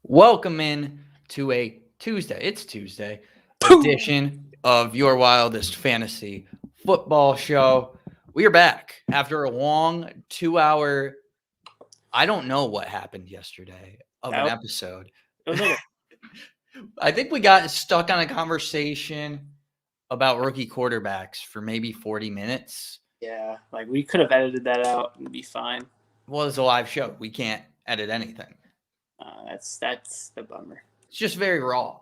Welcome in to a Tuesday. It's Tuesday Boom. edition of Your Wildest Fantasy Football Show. We are back after a long 2 hour. I don't know what happened yesterday of That an was, episode. it was like I think we got stuck on a conversation about rookie quarterbacks for maybe 40 minutes. like we could have edited that out and be fine. Well, it's a live show. We can't edit anything. That's the bummer. It's just very raw,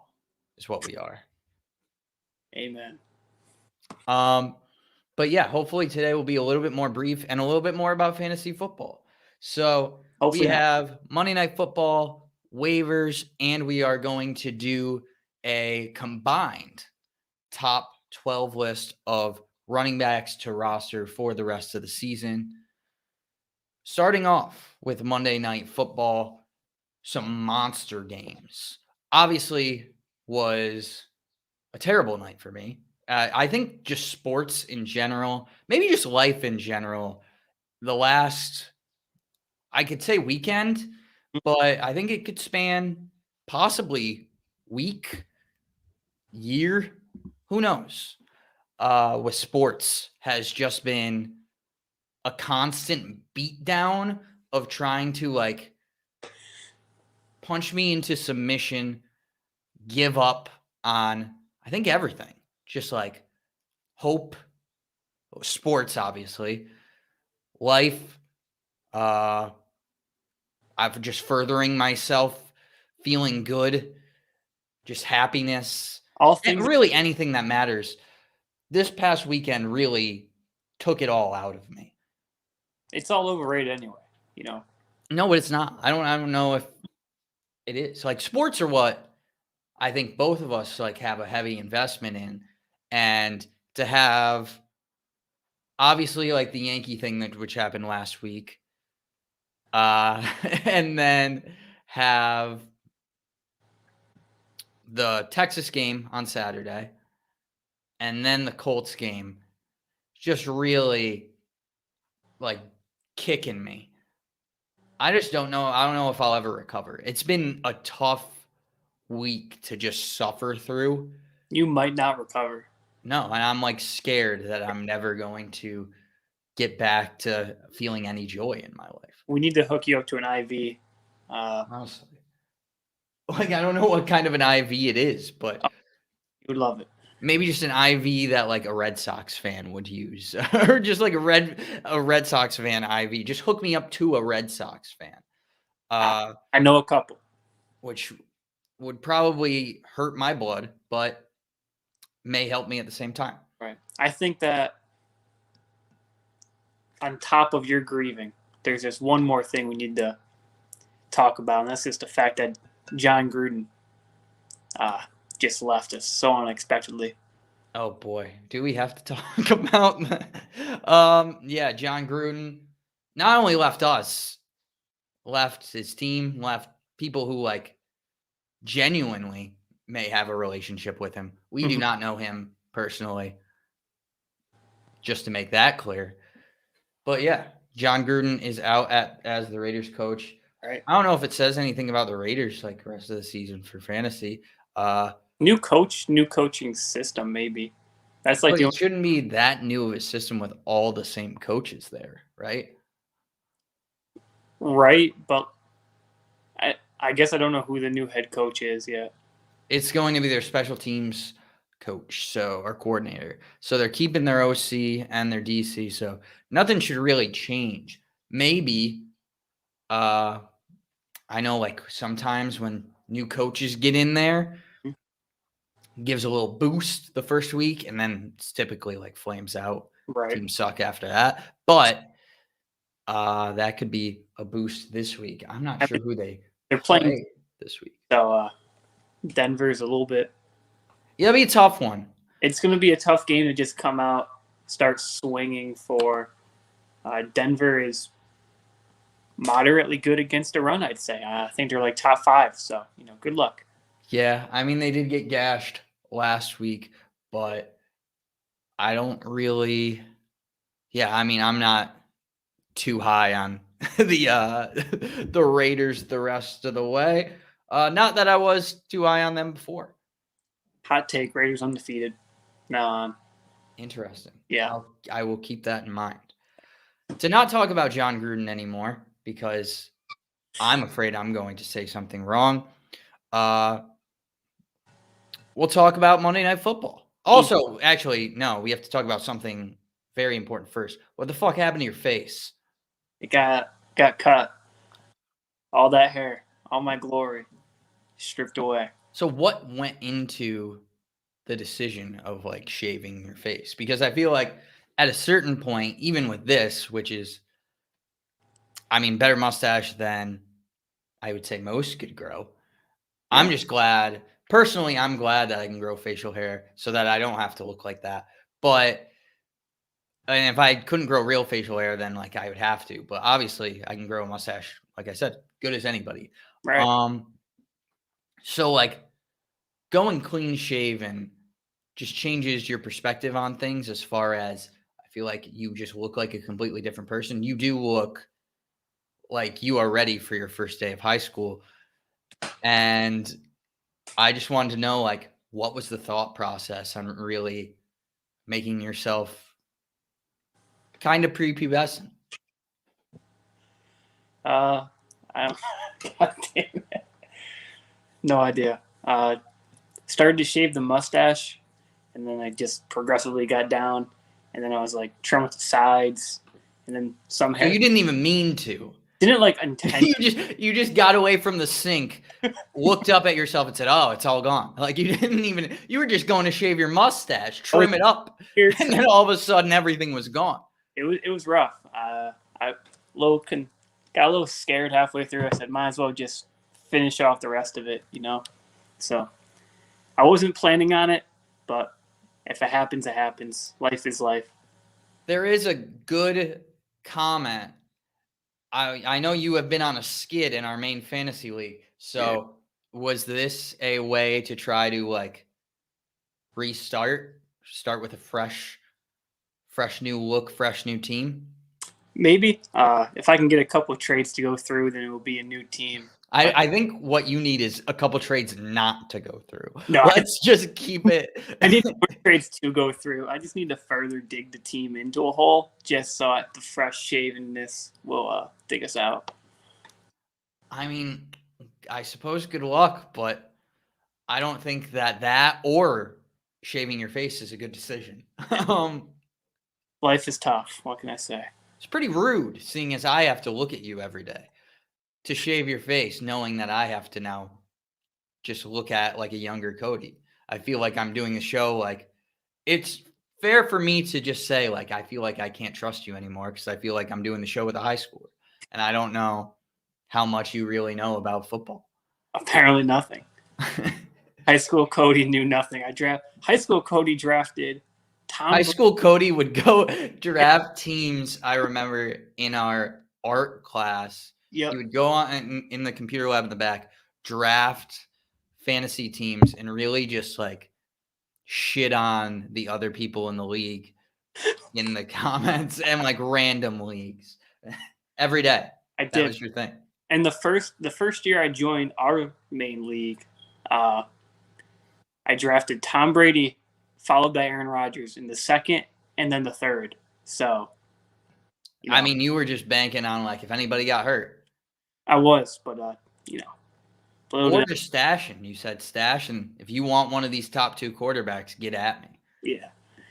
is what we are. Amen. But yeah, hopefully today will be a little bit more brief and a little bit more about fantasy football. So we Hopefully not. have Monday Night Football, waivers, and we are going to do a combined top 12 list of running backs to roster for the rest of the season. Starting off with Monday Night Football, some monster games. Obviously was a terrible night for me. I think just sports in general, maybe just life in general, the last, I could say weekend, but I think it could span possibly week, year, who knows? With sports has just been a constant beatdown of trying to like punch me into submission, give up on, I think, everything. Just like hope, sports, obviously, life. I've just furthering myself, feeling good, just happiness, All and things. really anything that matters. This past weekend really took it all out of me. It's all overrated anyway. You know. No, but it's not. I don't know if it is. Like sports are what I think both of us like have a heavy investment in, and to have obviously like the Yankee thing which happened last week, and then have the Texas game on Saturday, and then the Colts game, just really like kicking me. I just don't know. I don't know if I'll ever recover. It's been a tough week to just suffer through. You might not recover. No, and I'm like scared that I'm never going to get back to feeling any joy in my life. We need to hook you up to an IV. Honestly, like I don't know what kind of an IV it is, but You would love it. maybe just an IV that like a Red Sox fan would use, or just like a Red Sox fan IV. Just hook me up to a Red Sox fan, I know a couple. which would probably hurt my blood, but may help me at the same time. Right. I think that on top of your grieving, there's just one more thing we need to talk about, and that's just the fact that John Gruden just left us so unexpectedly. Oh boy, do we have to talk about yeah, John Gruden not only left us, left his team, left people who like genuinely may have a relationship with him. We do not know him personally, just to make that clear. But yeah, John Gruden is out as the Raiders coach. Right. I don't know if it says anything about the Raiders like the rest of the season for fantasy. New coach, new coaching system, maybe. That's like But the it shouldn't be that new of a system with all the same coaches there, right? right, but I guess I don't know who the new head coach is yet. It's going to be their special teams coach, so our coordinator. So they're keeping their OC and their DC, so nothing should really change. Maybe I know like sometimes when new coaches get in there, gives a little boost the first week and then it's typically like flames out. Right. Teams suck after that. But that could be a boost this week. I'm not sure who They're play playing, this week. so Denver's a little bit. Yeah, it'll be a tough one. It's going to be a tough game to just come out, start swinging for. Denver is moderately good against a run, I'd say. I think they're like top 5, so good luck. Yeah, I mean they did get gashed last week, but I don't really. Yeah, I mean I'm not too high on the Raiders the rest of the way. Not that I was too high on them before. Hot take: Raiders undefeated. Now on. Interesting. Yeah. I will keep that in mind. To not talk about John Gruden anymore, because I'm afraid I'm going to say something wrong. We'll talk about Monday Night Football. Also, actually, no, we have to talk about something very important first. What the fuck happened to your face? It got cut. All that hair, all my glory, stripped away. So what went into the decision of like shaving your face? Because I feel like at a certain point, even with this, which is, I mean, better mustache than I would say most could grow. Yeah. I'm just glad, personally, I'm glad that I can grow facial hair so that I don't have to look like that. But and if I couldn't grow real facial hair, then like I would have to. But obviously, I can grow a mustache, like I said, good as anybody. Right. So like going clean shaven just changes your perspective on things as far as I feel like you just look like a completely different person. You do look like you are ready for your first day of high school. And I just wanted to know, like, what was the thought process on really making yourself kind of prepubescent? I don't. God damn it. No idea. Started to shave the mustache, and then I just progressively got down, and then I was like trim with the sides, and then some So hair. you didn't even mean to. Didn't like intend. You just got away from the sink, looked up at yourself and said, "Oh, it's all gone." Like you didn't even. You were just going to shave your mustache, trim it up, and then all of a sudden everything was gone. It was rough. I got a little scared halfway through. I said, might as well just finish off the rest of it, you know. So I wasn't planning on it, but if it happens, it happens. Life is life. There is a good comment. I know you have been on a skid in our main fantasy league. So was this a way to try to like start with a fresh new look, fresh new team? Maybe if I can get a couple of trades to go through, then it will be a new team. I think what you need is a couple trades not to go through. No, Let's just keep it. I need more trades to go through. I just need to further dig the team into a hole, just so the fresh shavenness will dig us out. I mean, I suppose good luck, but I don't think that or shaving your face is a good decision. Life is tough. What can I say? It's pretty rude, seeing as I have to look at you every day to shave your face, knowing that I have to now just look at like a younger Cody. I feel like I'm doing a show. Like it's fair for me to just say, like, I feel like I can't trust you anymore because I feel like I'm doing the show with a high schooler. And I don't know how much you really know about football. Apparently nothing. High school Cody knew nothing. High school Cody drafted Tom. High school Cody would go draft teams. I remember in our art class, Yep. he would go on in the computer lab in the back, draft fantasy teams, and really just like shit on the other people in the league in the comments and like random leagues every day. I did. That was your thing. And the first year I joined our main league, I drafted Tom Brady, followed by Aaron Rodgers in the second, and then the third. So, you know, I mean, you were just banking on like if anybody got hurt. I was, but you know. Or just stashing. You said stash, and if you want one of these top two quarterbacks, get at me. Yeah.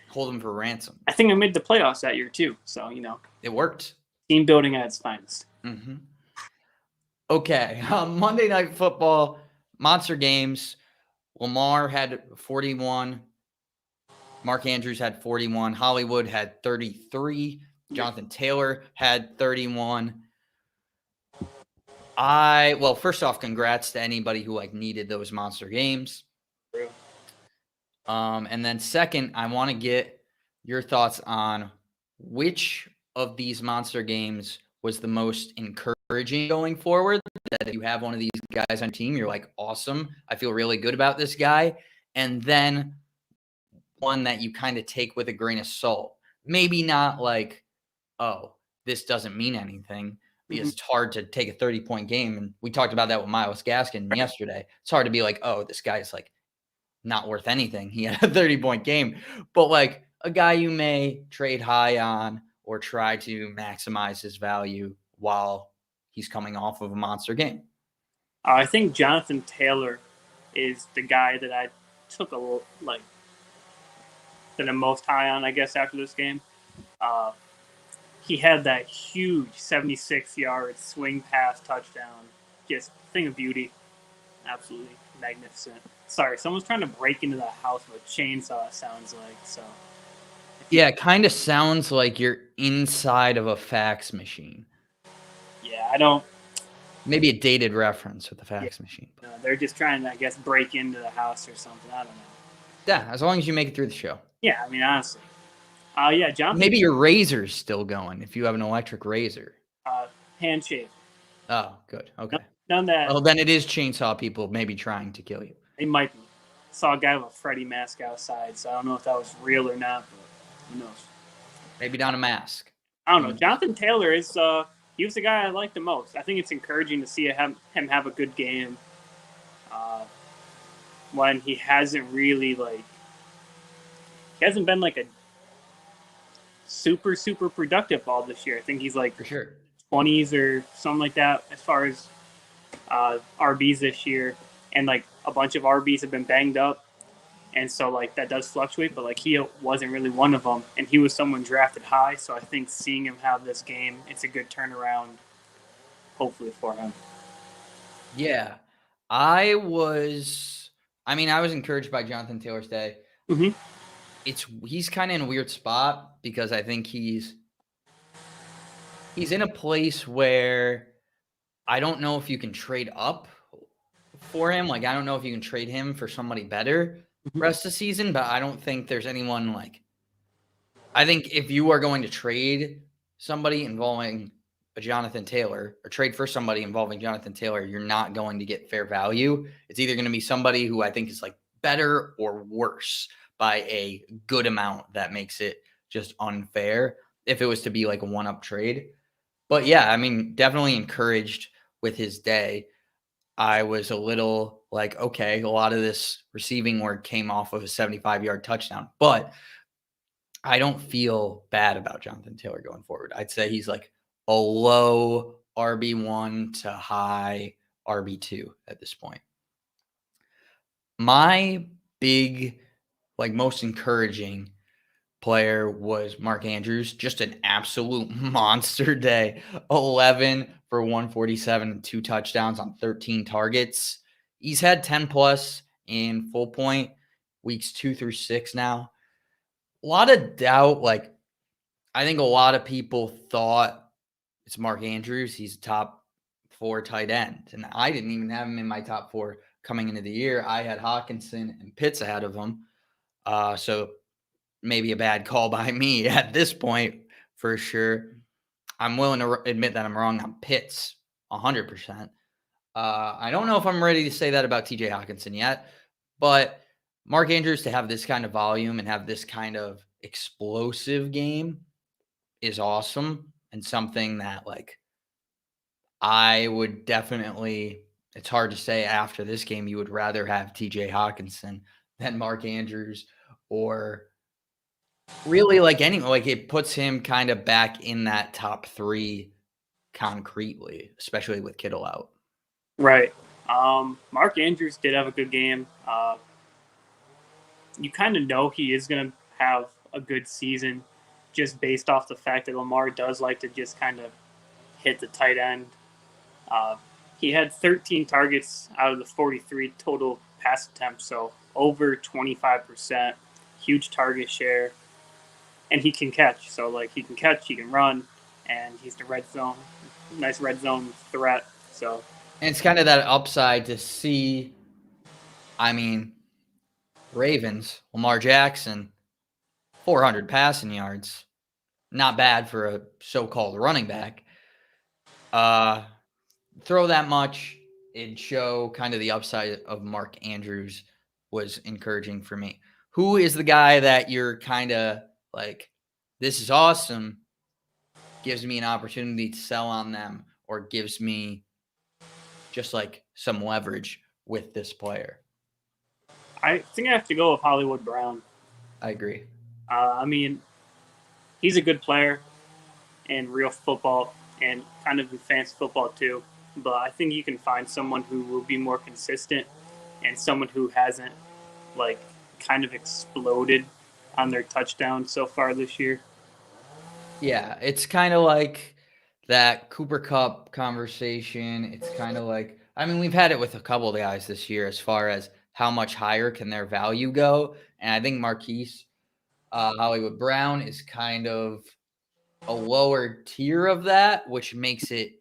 Hold them for ransom. I think I made the playoffs that year too, so you know. It worked. Team building at its finest. Mm-hmm. Okay, Monday Night Football, monster games. Lamar had 41. Mark Andrews had 41. Hollywood had 33. Jonathan Taylor had 31. First off, congrats to anybody who like needed those monster games. And then second, I want to get your thoughts on which of these monster games was the most encouraging going forward. That if you have one of these guys on your team, you're like, awesome. I feel really good about this guy. And then one that you kind of take with a grain of salt. Maybe not like, oh, this doesn't mean anything, because it's hard to take a 30-point game. And we talked about that with Miles Gaskin yesterday. It's hard to be like, oh, this guy's like not worth anything. He had a 30-point game. But like a guy you may trade high on or try to maximize his value while he's coming off of a monster game. I think Jonathan Taylor is the guy that I took that I'm most high on, I guess, after this game. He had that huge 76-yard swing pass touchdown. Just thing of beauty. Absolutely magnificent. Sorry, someone's trying to break into the house with a chainsaw, it sounds like. So. Yeah, it kind of sounds like you're inside of a fax machine. Yeah, I don't. Maybe a dated reference with the fax machine. No, they're just trying to, I guess, break into the house or something. I don't know. Yeah, as long as you make it through the show. Yeah, I mean, honestly. Yeah, Jonathan. Maybe your razor's still going if you have an electric razor. Handshake. Oh, good. Okay. None that. Well, then it is chainsaw people maybe trying to kill you. They might be. Saw a guy with a Freddy mask outside, so I don't know if that was real or not, but who knows? Maybe not a mask. I don't know. Jonathan Taylor is he was the guy I like the most. I think it's encouraging to see him have a good game when he hasn't really he hasn't been like a super productive all this year. I think he's like for sure 20s or something like that as far as RBs this year, and like a bunch of RBs have been banged up, and so like that does fluctuate, but like he wasn't really one of them, and he was someone drafted high, so I think seeing him have this game, it's a good turnaround hopefully for him. Yeah, I was encouraged by Jonathan Taylor's day. Mm-hmm. He's kind of in a weird spot because I think he's in a place where I don't know if you can trade up for him. Like, I don't know if you can trade him for somebody better rest of the season, but I don't think there's anyone I think if you are going to trade somebody involving a Jonathan Taylor or trade for somebody involving Jonathan Taylor, you're not going to get fair value. It's either going to be somebody who I think is like better or worse by a good amount that makes it just unfair if it was to be like a one-up trade. But yeah, I mean, definitely encouraged with his day. I was a little like, okay, a lot of this receiving work came off of a 75-yard touchdown, but I don't feel bad about Jonathan Taylor going forward. I'd say he's like a low RB1 to high RB2 at this point. My big, most encouraging player was Mark Andrews. Just an absolute monster day. 11 for 147 and 2 touchdowns on 13 targets. He's had 10 plus in full point weeks 2 through 6 now. A lot of doubt. I think a lot of people thought it's Mark Andrews. He's a top 4 tight end. And I didn't even have him in my top 4 coming into the year. I had Hawkinson and Pitts ahead of him. So maybe a bad call by me at this point for sure. I'm willing to admit that I'm wrong on Pitts 100%. I don't know if I'm ready to say that about TJ Hawkinson yet, but Mark Andrews to have this kind of volume and have this kind of explosive game is awesome, and something that I would definitely, it's hard to say after this game, you would rather have TJ Hawkinson than Mark Andrews, or really it puts him kind of back in that top 3 concretely, especially with Kittle out. Right. Mark Andrews did have a good game. You kind of know he is going to have a good season just based off the fact that Lamar does like to just kind of hit the tight end. He had 13 targets out of the 43 total pass attempts, so over 25%, huge target share. And he can catch. So, he can catch, he can run, and he's the nice red zone threat. So, and it's kind of that upside to see, Ravens, Lamar Jackson, 400 passing yards. Not bad for a so-called running back. Throw that much, it'd show kind of the upside of Mark Andrews was encouraging for me. Who is the guy that you're kind of this is awesome, gives me an opportunity to sell on them, or gives me just like some leverage with this player. I think I have to go with Hollywood Brown. I agree. I mean, he's a good player in real football and kind of in fantasy football too. But I think you can find someone who will be more consistent and someone who hasn't like kind of exploded on their touchdown so far this year. Yeah, it's kind of like that Cooper Cup conversation. It's kind of like, I mean, we've had it with a couple of guys this year as far as how much higher can their value go. And I think Marquise Hollywood Brown is kind of a lower tier of that, which makes it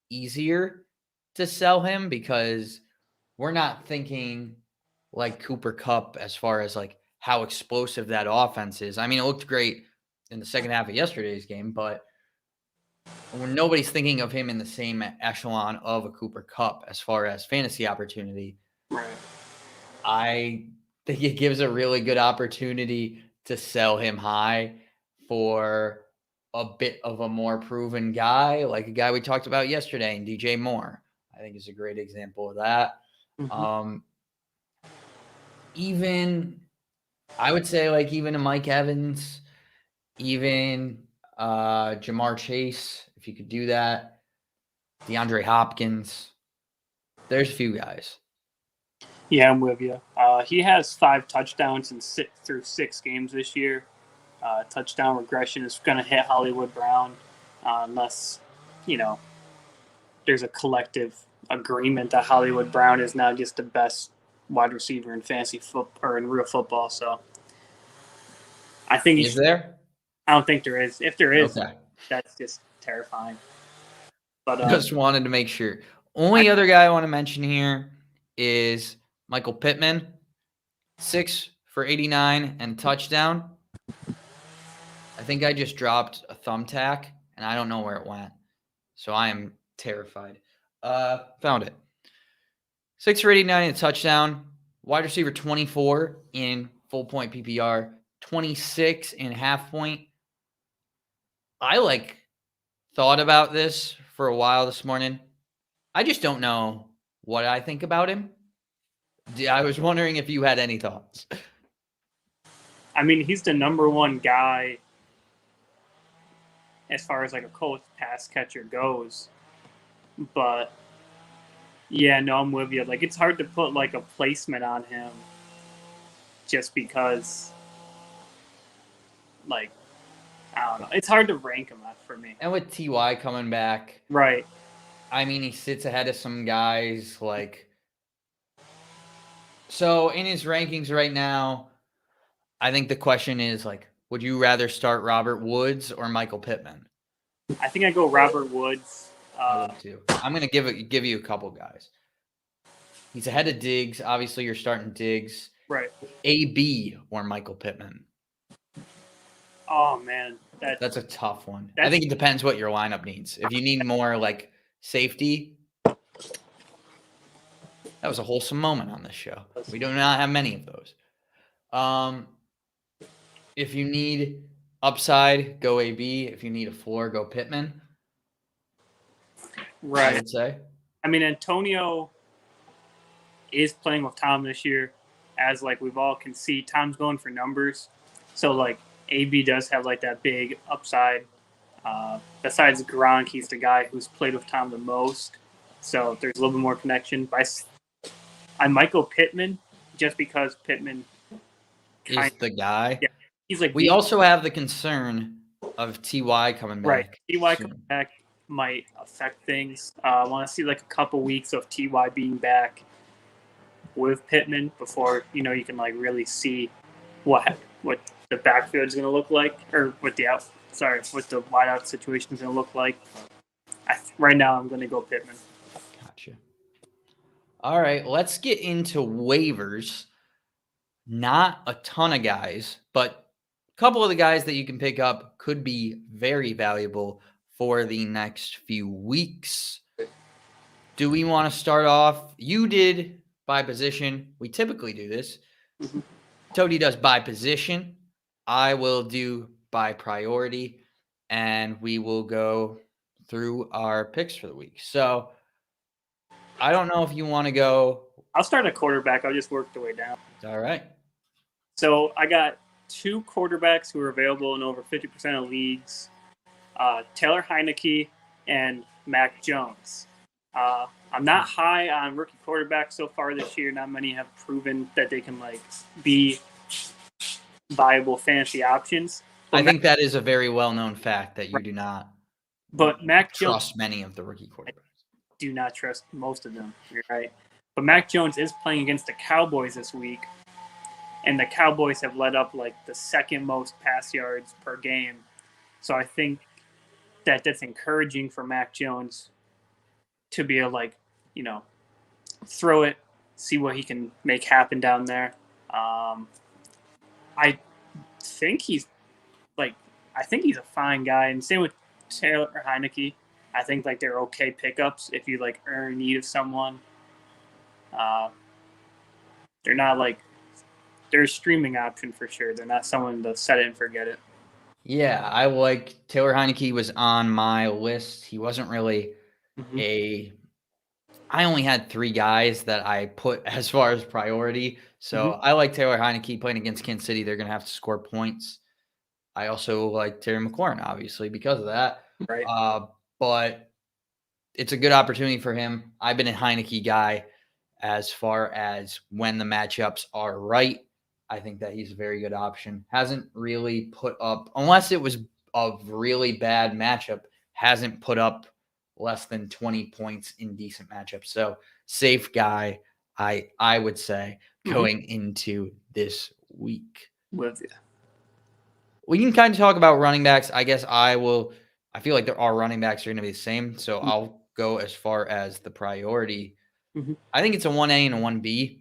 easier to sell him because we're not thinking like Cooper Cup as far as like how explosive that offense is. I mean, it looked great in the second half of yesterday's game, but when nobody's thinking of him in the same echelon of a Cooper Cup as far as fantasy opportunity, Right. I think it gives a really good opportunity to sell him high for a bit of a more proven guy, like a guy we talked about yesterday, and DJ Moore. I think is a great example of that. Mm-hmm. Even I would say like even a Mike Evans, even Jamar Chase, if you could do that, DeAndre Hopkins. There's a few guys. Yeah, I'm with you. He has 5 touchdowns in through 6 games this year. Touchdown regression is going to hit Hollywood Brown unless, there's a collective agreement that Hollywood Brown is now just the best wide receiver in fantasy football or in real football. So I think Is there? I don't think there is. If there is, Okay. that's just terrifying. But Just wanted to make sure. Only other guy I want to mention here is Michael Pittman, 6 for 89 and touchdown. I think I just dropped a thumbtack and I don't know where it went. So I am terrified. Found it. 6 for 89 and a touchdown. Wide receiver 24 in full point PPR, 26 in half point. I thought about this for a while this morning. I just don't know what I think about him. I was wondering if you had any thoughts. I mean, he's the number one guy as far as like a Colts pass catcher goes. But yeah, no, I'm with you. Like, it's hard to put like a placement on him just because, like, I don't know. It's hard to rank him for me. And with TY coming back, Right. I mean, he sits ahead of some guys like. So in his rankings right now, I think the question is like, would you rather start Robert Woods or Michael Pittman? I think I go Robert Woods. I would too. I'm gonna give you a couple guys. He's ahead of Diggs. Obviously, you're starting Diggs. Right. AB or Michael Pittman. Oh man, that's a tough one. I think it depends what your lineup needs. If you need more like safety, that was a wholesome moment on this show. We do not have many of those. If you need upside, go AB. If you need a floor, go Pittman. Right. I would say. I mean, Antonio is playing with Tom this year, as like we've all can see. Tom's going for numbers, so like AB does have like that big upside. Besides Gronk, he's the guy who's played with Tom the most, so there's a little bit more connection. I'm Michael Pittman just because Pittman is the guy. Yeah, he's like. We also have the concern of TY coming back. Right, TY coming back might affect things. I want to see like a couple weeks of TY being back with Pittman before you can like really see what the backfield is going to look like, or what the wideout situation is going to look like. Right now, I'm going to go Pittman. Gotcha. All right, let's get into waivers. Not a ton of guys, but a couple of the guys that you can pick up could be very valuable for the next few weeks. Do we want to start off? You did by position. We typically do this. Mm-hmm. Toady does by position. I will do by priority, and we will go through our picks for the week. So I don't know if you want to go. I'll start at quarterback. I'll just work the way down. All right. So I got 2 quarterbacks who are available in over 50% of leagues, Taylor Heineke and Mac Jones. I'm not high on rookie quarterbacks so far this year. Not many have proven that they can be viable fantasy options. I think that is a very well-known fact that you do not Mac trust Jones, many of the rookie quarterbacks. do not trust most of them. You're right. But Mac Jones is playing against the Cowboys this week, and the Cowboys have led up the second most pass yards per game. So I think that's encouraging for Mac Jones to be able throw it, see what he can make happen down there. I think he's a fine guy, and same with Taylor Heineke. I think they're okay pickups if you are in need of someone. They're not they're a streaming option for sure. They're not someone to set it and forget it. Yeah, I like Taylor Heineke was on my list. He wasn't really I only had 3 guys that I put as far as priority. So I like Taylor Heineke playing against Kansas City. They're going to have to score points. I also like Terry McLaurin, obviously, because of that. Right. But it's a good opportunity for him. I've been a Heineke guy as far as when the matchups are right. I think that he's a very good option. Hasn't really put up, unless it was a really bad matchup, hasn't put up less than 20 points in decent matchups. So safe guy, I would say, going into this week. With you. We can kind of talk about running backs. I guess I feel like there are running backs are going to be the same. So I'll go as far as the priority. I think it's a 1A and a 1B.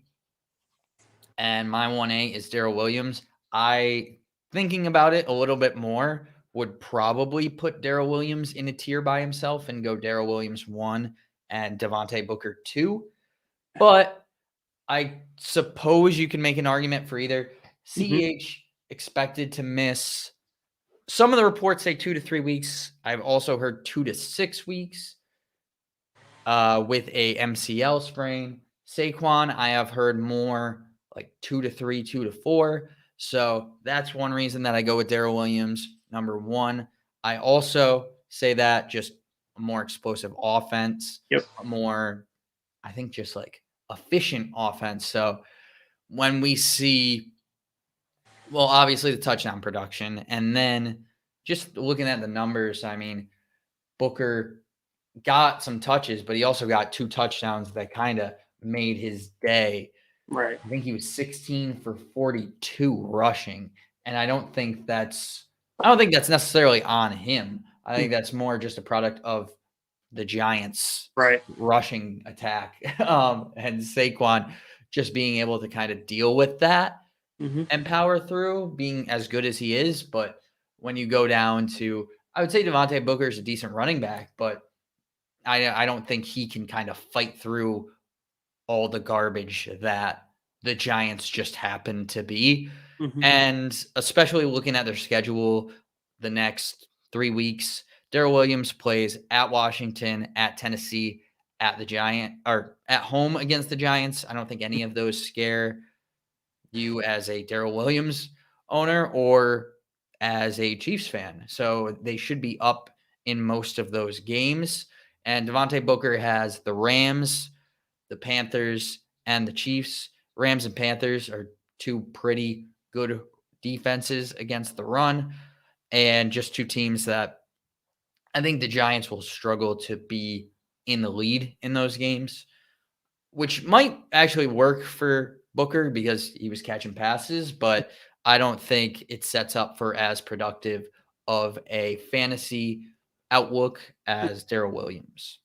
And my 1A is Darrell Williams. Thinking about it a little bit more, would probably put Darrell Williams in a tier by himself and go Darrell Williams 1 and Devontae Booker 2. But I suppose you can make an argument for either. CEH expected to miss. Some of the reports say 2 to 3 weeks. I've also heard 2 to 6 weeks with a MCL sprain. Saquon, I have heard more 2 to 3, 2 to 4. So that's one reason that I go with Darrell Williams, number 1. I also say that just a more explosive offense, a more, I think, just efficient offense. So when we see, well, obviously the touchdown production, and then just looking at the numbers, I mean, Booker got some touches, but he also got 2 touchdowns that kind of made his day. Right. I think he was 16 for 42 rushing, and I don't think that's necessarily on him. I think that's more just a product of the Giants' rushing attack, and Saquon just being able to kind of deal with that and power through, being as good as he is. But when you go down to, I would say Devontae Booker is a decent running back, but I don't think he can kind of fight through all the garbage that the Giants just happen to be. And especially looking at their schedule the next 3 weeks, Darrell Williams plays at Washington, at Tennessee, at at home against the Giants. I don't think any of those scare you as a Darrell Williams owner or as a Chiefs fan. So they should be up in most of those games. And Devontae Booker has the Rams, the Panthers, and the Chiefs. Rams and Panthers are 2 pretty good defenses against the run, and just 2 teams that I think the Giants will struggle to be in the lead in those games, which might actually work for Booker because he was catching passes, but I don't think it sets up for as productive of a fantasy outlook as Darrell Williams.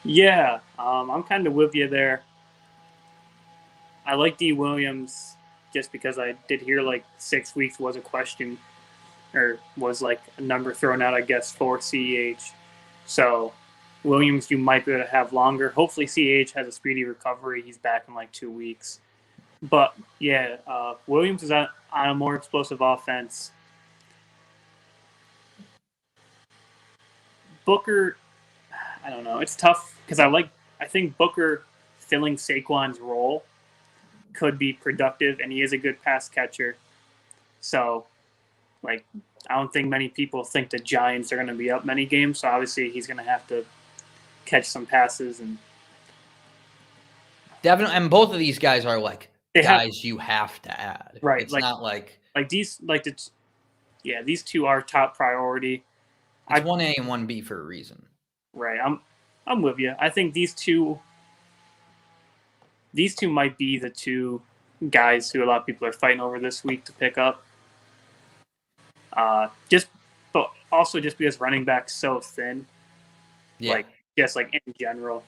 Yeah, I'm kind of with you there. I like D. Williams just because I did hear 6 weeks was a question, or was a number thrown out, I guess, for CEH. So Williams, you might be able to have longer. Hopefully CEH has a speedy recovery. He's back in 2 weeks. But yeah, Williams is on a more explosive offense. Booker, I don't know. It's tough because I think Booker filling Saquon's role could be productive, and he is a good pass catcher. So, like, I don't think many people think the Giants are going to be up many games. So obviously, he's going to have to catch some passes, and Definitely, and both of these guys are like they have guys you have to add. right It's not like these these two are top priority. it's 1A and 1B for a reason. Right, I'm with you. I think these two might be the two guys who a lot of people are fighting over this week to pick up. But also just because running back's so thin, Yeah, just like in general.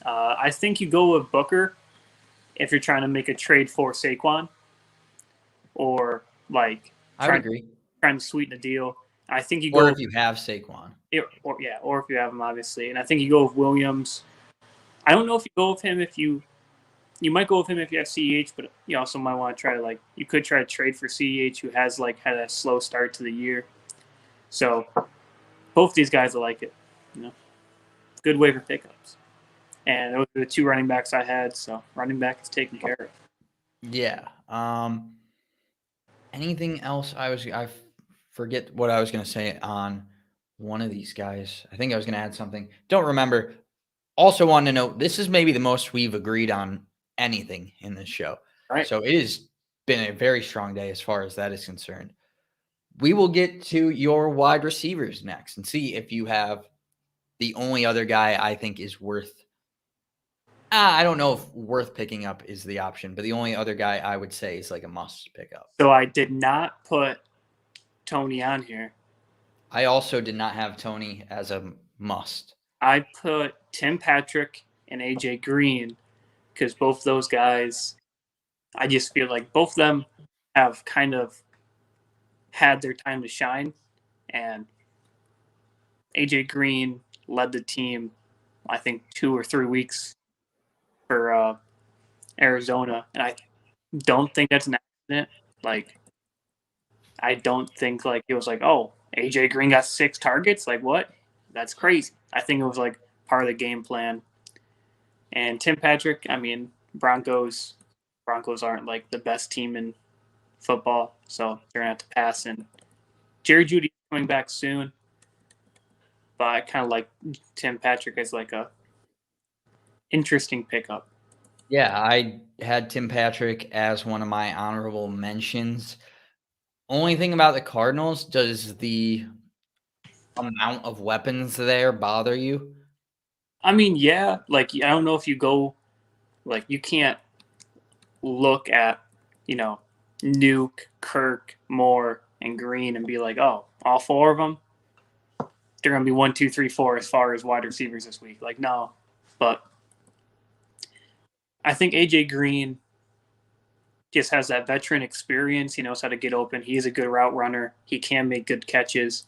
I think you go with Booker if you're trying to make a trade for Saquon, or like I would agree. trying to sweeten the deal. I think you Or go if you have Saquon. or if you have him, obviously. And I think you go with Williams. I don't know if you go with him if you might go with him if you have CEH, but you also might want to try to you could try to trade for CEH, who has had a slow start to the year. So both these guys, I like it. Good waiver pickups. And those are the two running backs I had, so running back is taken care of. Yeah. Anything else? I forget what I was going to say on one of these guys. I think I was going to add something. Don't remember. Also wanted to note, this is maybe the most we've agreed on anything in this show. Right. So it has been a very strong day as far as that is concerned. We will get to your wide receivers next and see if you have the only other guy I think is worth. I don't know if worth picking up is the option, but the only other guy I would say is like a must pick up. So I did not put Tony on here. I also did not have Tony as a must. I put Tim Patrick and AJ Green because both those guys, I just feel like both of them have kind of had their time to shine. And AJ Green led the team, I think, 2 or 3 weeks for Arizona. And I don't think that's an accident. I don't think it was oh, AJ Green got 6 targets. What? That's crazy. I think it was part of the game plan. And Tim Patrick, I mean, Broncos aren't the best team in football, so they're gonna have to pass. And Jerry Jeudy coming back soon, but I kind of like Tim Patrick as a interesting pickup. Yeah, I had Tim Patrick as one of my honorable mentions. Only thing about the Cardinals, does the amount of weapons there bother you? I mean, yeah, I don't know if you go, you can't look at, Nuke, Kirk, Moore, and Green and be oh, all 4 of them, they're going to be 1, 2, 3, 4 as far as wide receivers this week. No. But I think AJ Green just has that veteran experience. He knows how to get open. He's a good route runner. He can make good catches.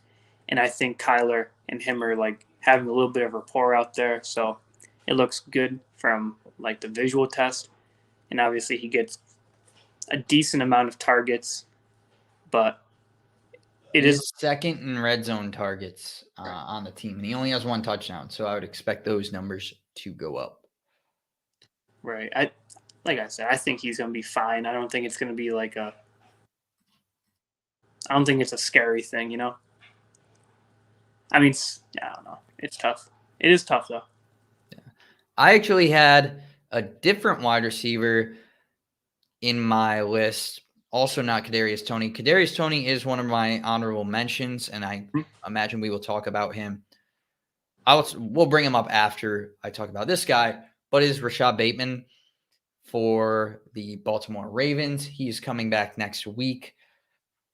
And I think Kyler and him are having a little bit of rapport out there. So it looks good from the visual test. And obviously he gets a decent amount of targets, but it is second in red zone targets on the team, and he only has 1 touchdown, so I would expect those numbers to go up. Right. Like I said, I think he's going to be fine. I don't think it's going to be I don't think it's a scary thing, I mean, I don't know. It's tough. It is tough, though. Yeah. I actually had a different wide receiver in my list, also not Kadarius Toney. Kadarius Toney is one of my honorable mentions, and I imagine we will talk about him. We'll bring him up after I talk about this guy, but is Rashad Bateman for the Baltimore Ravens. He's coming back next week.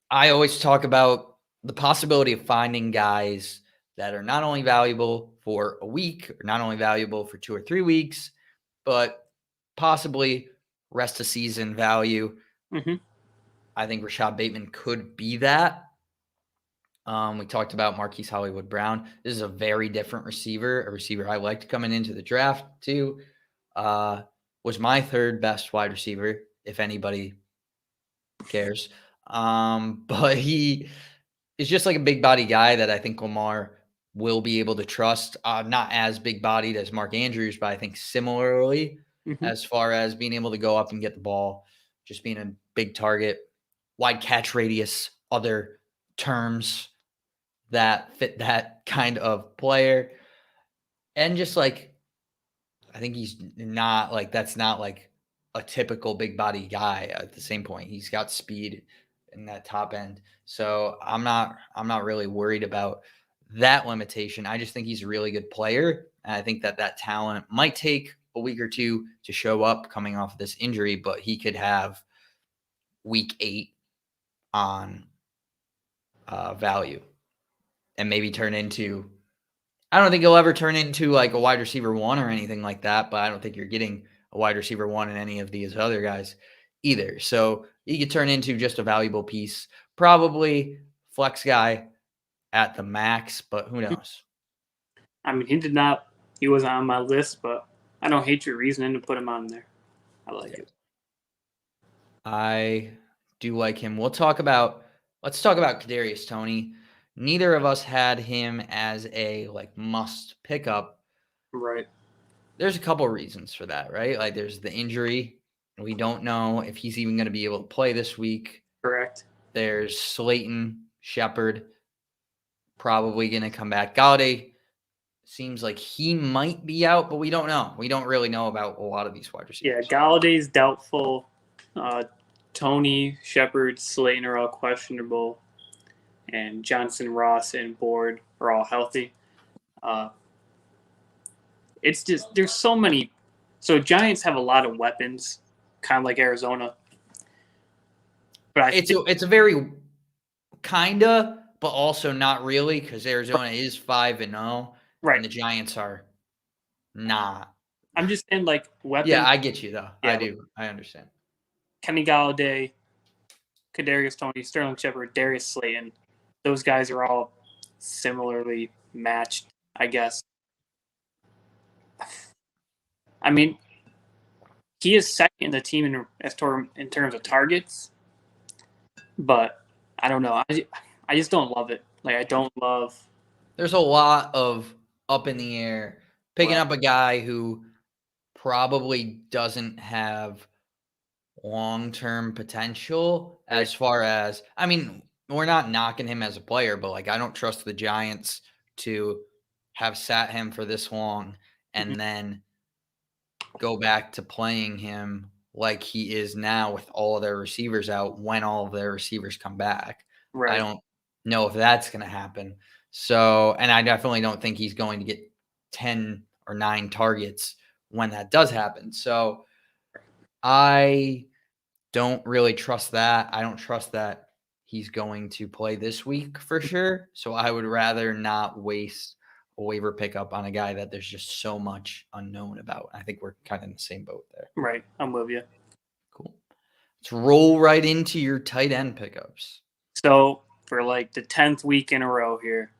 I always talk about the possibility of finding guys that are not only valuable for a week, or not only valuable for 2 or 3 weeks, but possibly rest of season value. Mm-hmm. I think Rashad Bateman could be that. We talked about Marquise Hollywood Brown. This is a very different receiver, a receiver I liked coming into the draft too. Was my 3rd best wide receiver, if anybody cares. But he is just a big body guy that I think Lamar will be able to trust. Not as big bodied as Mark Andrews, but I think similarly as far as being able to go up and get the ball, just being a big target, wide catch radius, other terms that fit that kind of player. And just like, I think he's not like, that's not like a typical big body guy at the same point. He's got speed in that top end. So I'm not really worried about that limitation. I just think he's a really good player. And I think that that talent might take a week or two to show up coming off of this injury, but he could have week 8 on value and maybe turn into, I don't think he'll ever turn into like a wide receiver 1 or anything like that, but I don't think you're getting a wide receiver 1 in any of these other guys either. So he could turn into just a valuable piece, probably flex guy at the max, but who knows? I mean, he wasn't on my list, but I don't hate your reasoning to put him on there. I like it. I do like him. Let's talk about Kadarius Toney. Neither of us had him as a like must pickup. Right. There's a couple of reasons for that, right? Like there's the injury. We don't know if he's even going to be able to play this week. Correct. There's Slayton, Shepard, probably going to come back. Galladay seems like he might be out, but we don't know. We don't really know about a lot of these wide receivers. Yeah, Galladay's doubtful. Tony, Shepard, Slayton are all questionable, and Johnson, Ross, and Board are all healthy. It's just there's so many. So Giants have a lot of weapons, kind of like Arizona. But it's a very kinda, but also not really, because Arizona is 5-0, right, and the Giants are not. I'm just saying, like, weapons. Yeah, I get you though. Yeah, I do. I understand. Kenny Galladay, Kadarius Toney, Sterling Shepard, Darius Slayton. Those guys are all similarly matched, I guess. I mean, he is second in the team in terms of targets, but I don't know. I just don't love it. Like, I don't love. There's a lot of up in the air. Picking up a guy who probably doesn't have long-term potential as far as, I mean, we're not knocking him as a player, but like I don't trust the Giants to have sat him for this long and then go back to playing him like he is now with all of their receivers out when all of their receivers come back. Right. I don't know if that's going to happen. So, and I definitely don't think he's going to get 10 or 9 targets when that does happen. So I don't really trust that. I don't trust that he's going to play this week for sure. So I would rather not waste a waiver pickup on a guy that there's just so much unknown about. I think we're kind of in the same boat there. Right. I'm with you. Cool. Let's roll right into your tight end pickups. So for like the 10th week in a row here,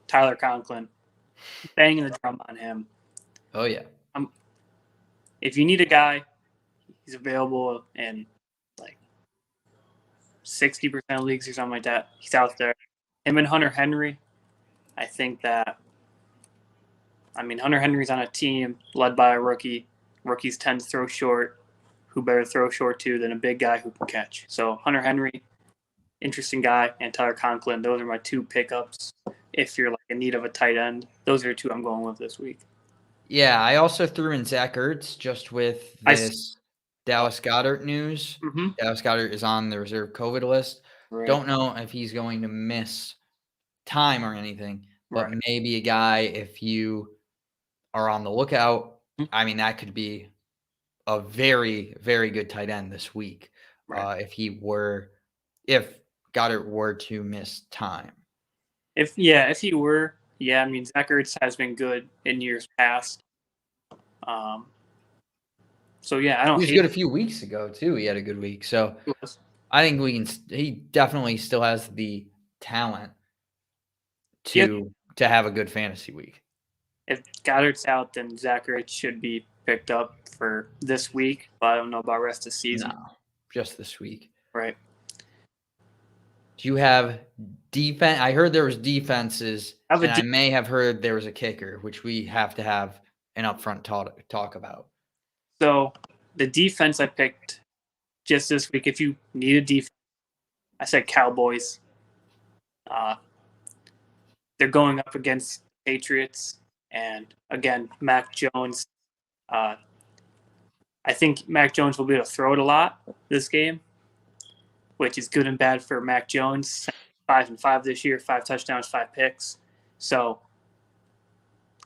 Tyler Conklin, banging the drum on him. Oh, yeah. If you need a guy, he's available in like 60% of leagues or something like that. He's out there. Him and Hunter Henry, I think that, Hunter Henry's on a team led by a rookie. Rookies tend to throw short. Who better throw short to than a big guy who can catch? So Hunter Henry, interesting guy, and Tyler Conklin. Those are my 2 pickups. If you're like in need of a tight end, those are 2 I'm going with this week. Yeah, I also threw in Zach Ertz just with this Dallas Goedert news. Mm-hmm. Dallas Goedert is on the reserve COVID list. Right. Don't know if he's going to miss time or anything, but maybe a guy, if you are on the lookout, that could be a very, very good tight end this week. If Goddard were to miss time. If he were, Zach Ertz has been good in years past. So I don't. He was good a few weeks ago too. He had a good week, so I think he definitely still has the talent to have a good fantasy week. If Goddard's out, then Zach Ertz should be picked up for this week, but I don't know about rest of the season. No, just this week. Right. Do you have defense? I heard there was defenses, I have and a I may have heard there was a kicker, which we have to have an upfront talk about. So the defense I picked just this week, if you need a defense, I said Cowboys. They're going up against Patriots, and again, Mac Jones. Uh, I think Mac Jones will be able to throw it a lot this game, which is good and bad for Mac Jones. 5-5 this year, 5 touchdowns, 5 picks. So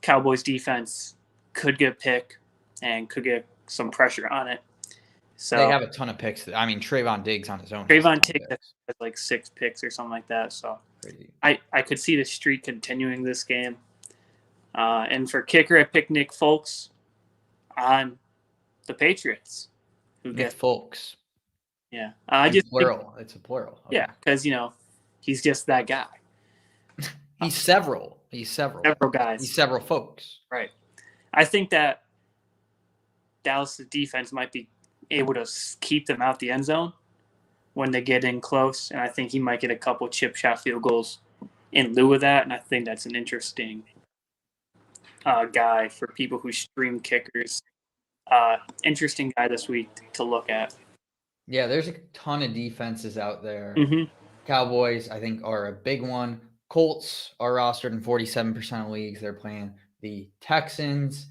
Cowboys defense could get a pick and could get some pressure on it. So They have a ton of picks. I mean, Trayvon Diggs on his own. Trayvon Diggs has like 6 picks or something like that. So Crazy. I could see the streak continuing this game. And for kicker, I picked Nick Folks on the Patriots. Nick Folks. Yeah. I just plural. It's a plural. Okay. Yeah, because he's just that guy. He's several. Several guys. He's several folks. Right. I think that Dallas' defense might be able to keep them out the end zone when they get in close, and I think he might get a couple chip shot field goals in lieu of that, and I think that's an interesting guy for people who stream kickers. Interesting guy this week to look at. Yeah, there's a ton of defenses out there. Mm-hmm. Cowboys, I think, are a big one. Colts are rostered in 47% of leagues. They're playing the Texans.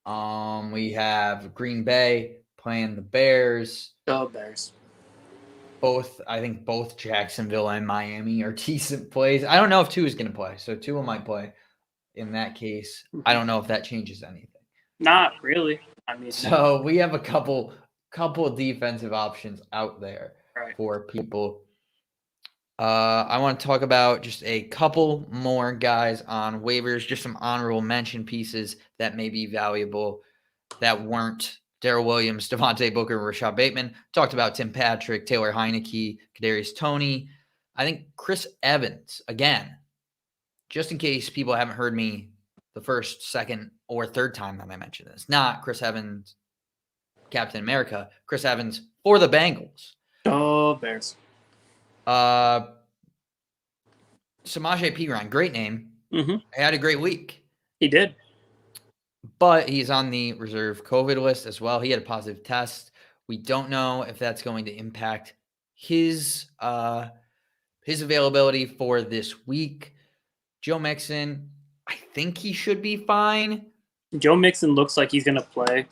We have Green Bay playing the Bears. The Bears. I think both Jacksonville and Miami are decent plays. I don't know if Tua is going to play, so Tua might play. In that case, I don't know if that changes anything. Not really. I mean, so we have a couple of defensive options out there for people. I want to talk about just a couple more guys on waivers, just some honorable mention pieces that may be valuable that weren't Darrell Williams, Devontae Booker, Rashad Bateman. Talked about Tim Patrick, Taylor Heineke, Kadarius Toney. I think Chris Evans, again, just in case people haven't heard me the first, second, or third time that I mentioned this, not Chris Evans, Captain America, Chris Evans for the Bengals. Oh, Bears. Samaje Perine, great name. Mm-hmm. He had a great week. He did. But he's on the reserve COVID list as well. He had a positive test. We don't know if that's going to impact his availability for this week. Joe Mixon, I think he should be fine. Joe Mixon looks like he's going to play.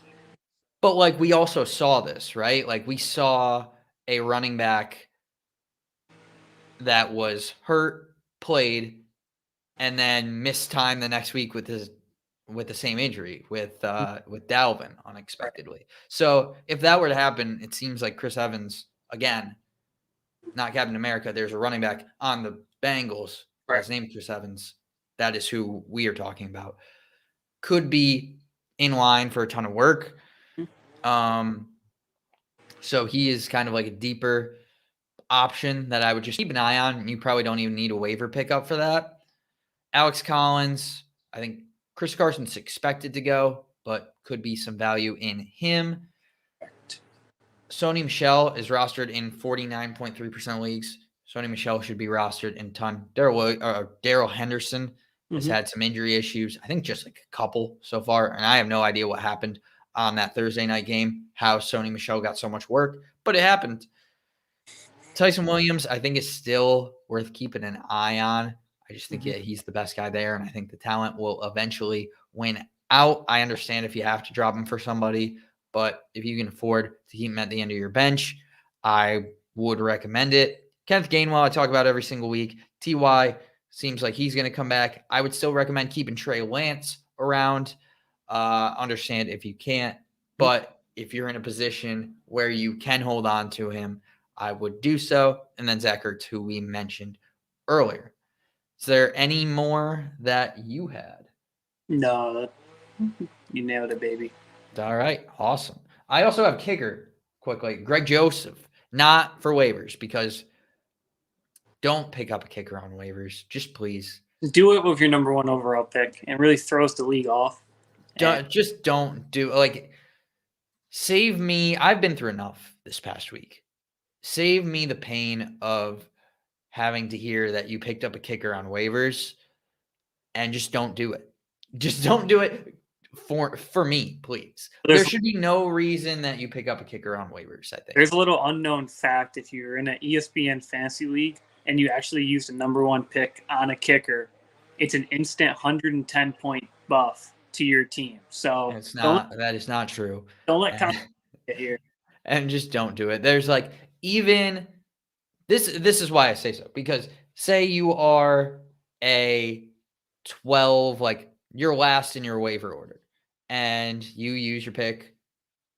But, we also saw this, right? We saw a running back that was hurt, played, and then missed time the next week with the same injury with Dalvin unexpectedly. So if that were to happen, it seems like Chris Evans, again, not Captain America, there's a running back on the Bengals that's named Chris Evans. That is who we are talking about. Could be in line for a ton of work. So he is kind of like a deeper option that I would just keep an eye on. You probably don't even need a waiver pickup for that. Alex Collins, I think Chris Carson's expected to go, but could be some value in him. Sony Michel is rostered in 49.3% of leagues. Sony Michel should be rostered in a ton. Darrell Henderson has had some injury issues. I think just a couple so far, and I have no idea what happened on that Thursday night game, how Sony Michel got so much work, but it happened. Tyson Williams, I think, is still worth keeping an eye on. I just think he's the best guy there, and I think the talent will eventually win out. I understand if you have to drop him for somebody, but if you can afford to keep him at the end of your bench, I would recommend it. Kenneth Gainwell, I talk about every single week. T.Y. seems like he's going to come back. I would still recommend keeping Trey Lance around. Understand if you can't, but if you're in a position where you can hold on to him, I would do so. And then Zach Ertz, who we mentioned earlier. Is there any more that you had? No, you nailed it, baby. All right, awesome. I also have kicker quickly. Greg Joseph, not for waivers, because don't pick up a kicker on waivers. Just please. Do it with your number 1 overall pick. It really throws the league off. Just don't do save me. I've been through enough this past week. Save me the pain of having to hear that you picked up a kicker on waivers, and just don't do it. Just don't do it for me, please. There should be no reason that you pick up a kicker on waivers, I think. There's a little unknown fact. If you're in an ESPN fantasy league and you actually used a number 1 pick on a kicker, it's an instant 110 point buff to your team. So it's not. That is not true. Don't let confidence get here. And just don't do it. There's like even this is why I say so, because say you are a 12, like you're last in your waiver order, and you use your pick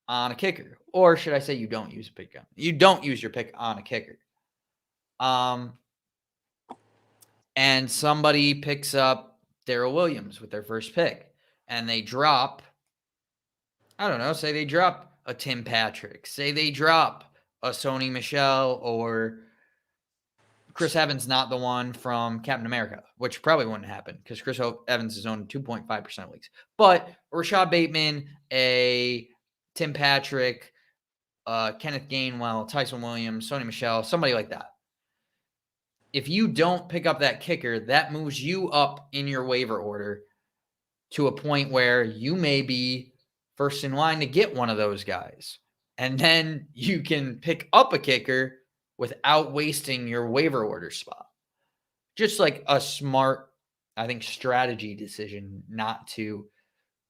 on a kicker, or should I say you don't use a pick on? You don't use your pick on a kicker. And somebody picks up Darrell Williams with their first pick, and they drop, I don't know, say they drop a Tim Patrick, say they drop a Sony Michel, or Chris Evans, not the one from Captain America, which probably wouldn't happen because Chris Evans is owned 2.5% of leagues. But Rashad Bateman, a Tim Patrick, Kenneth Gainwell, Tyson Williams, Sony Michel, somebody like that. If you don't pick up that kicker, that moves you up in your waiver order to a point where you may be first in line to get one of those guys. And then you can pick up a kicker without wasting your waiver order spot. Just like a smart, I think, strategy decision not to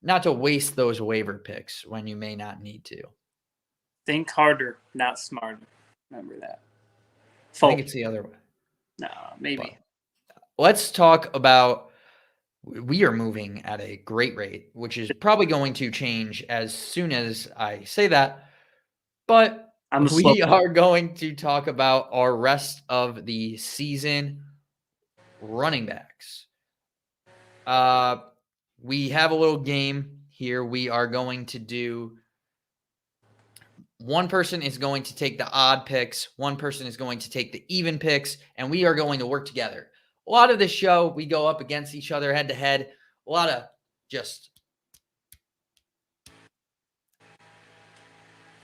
waste those waiver picks when you may not need to. Think harder, not smarter. Remember that. I think it's the other way. No, maybe. But let's talk about, we are moving at a great rate, which is probably going to change as soon as I say that. But we are going to talk about our rest of the season running backs. We have a little game here. We are going to do, one person is going to take the odd picks, one person is going to take the even picks, and we are going to work together. A lot of this show, we go up against each other head to head. A lot of just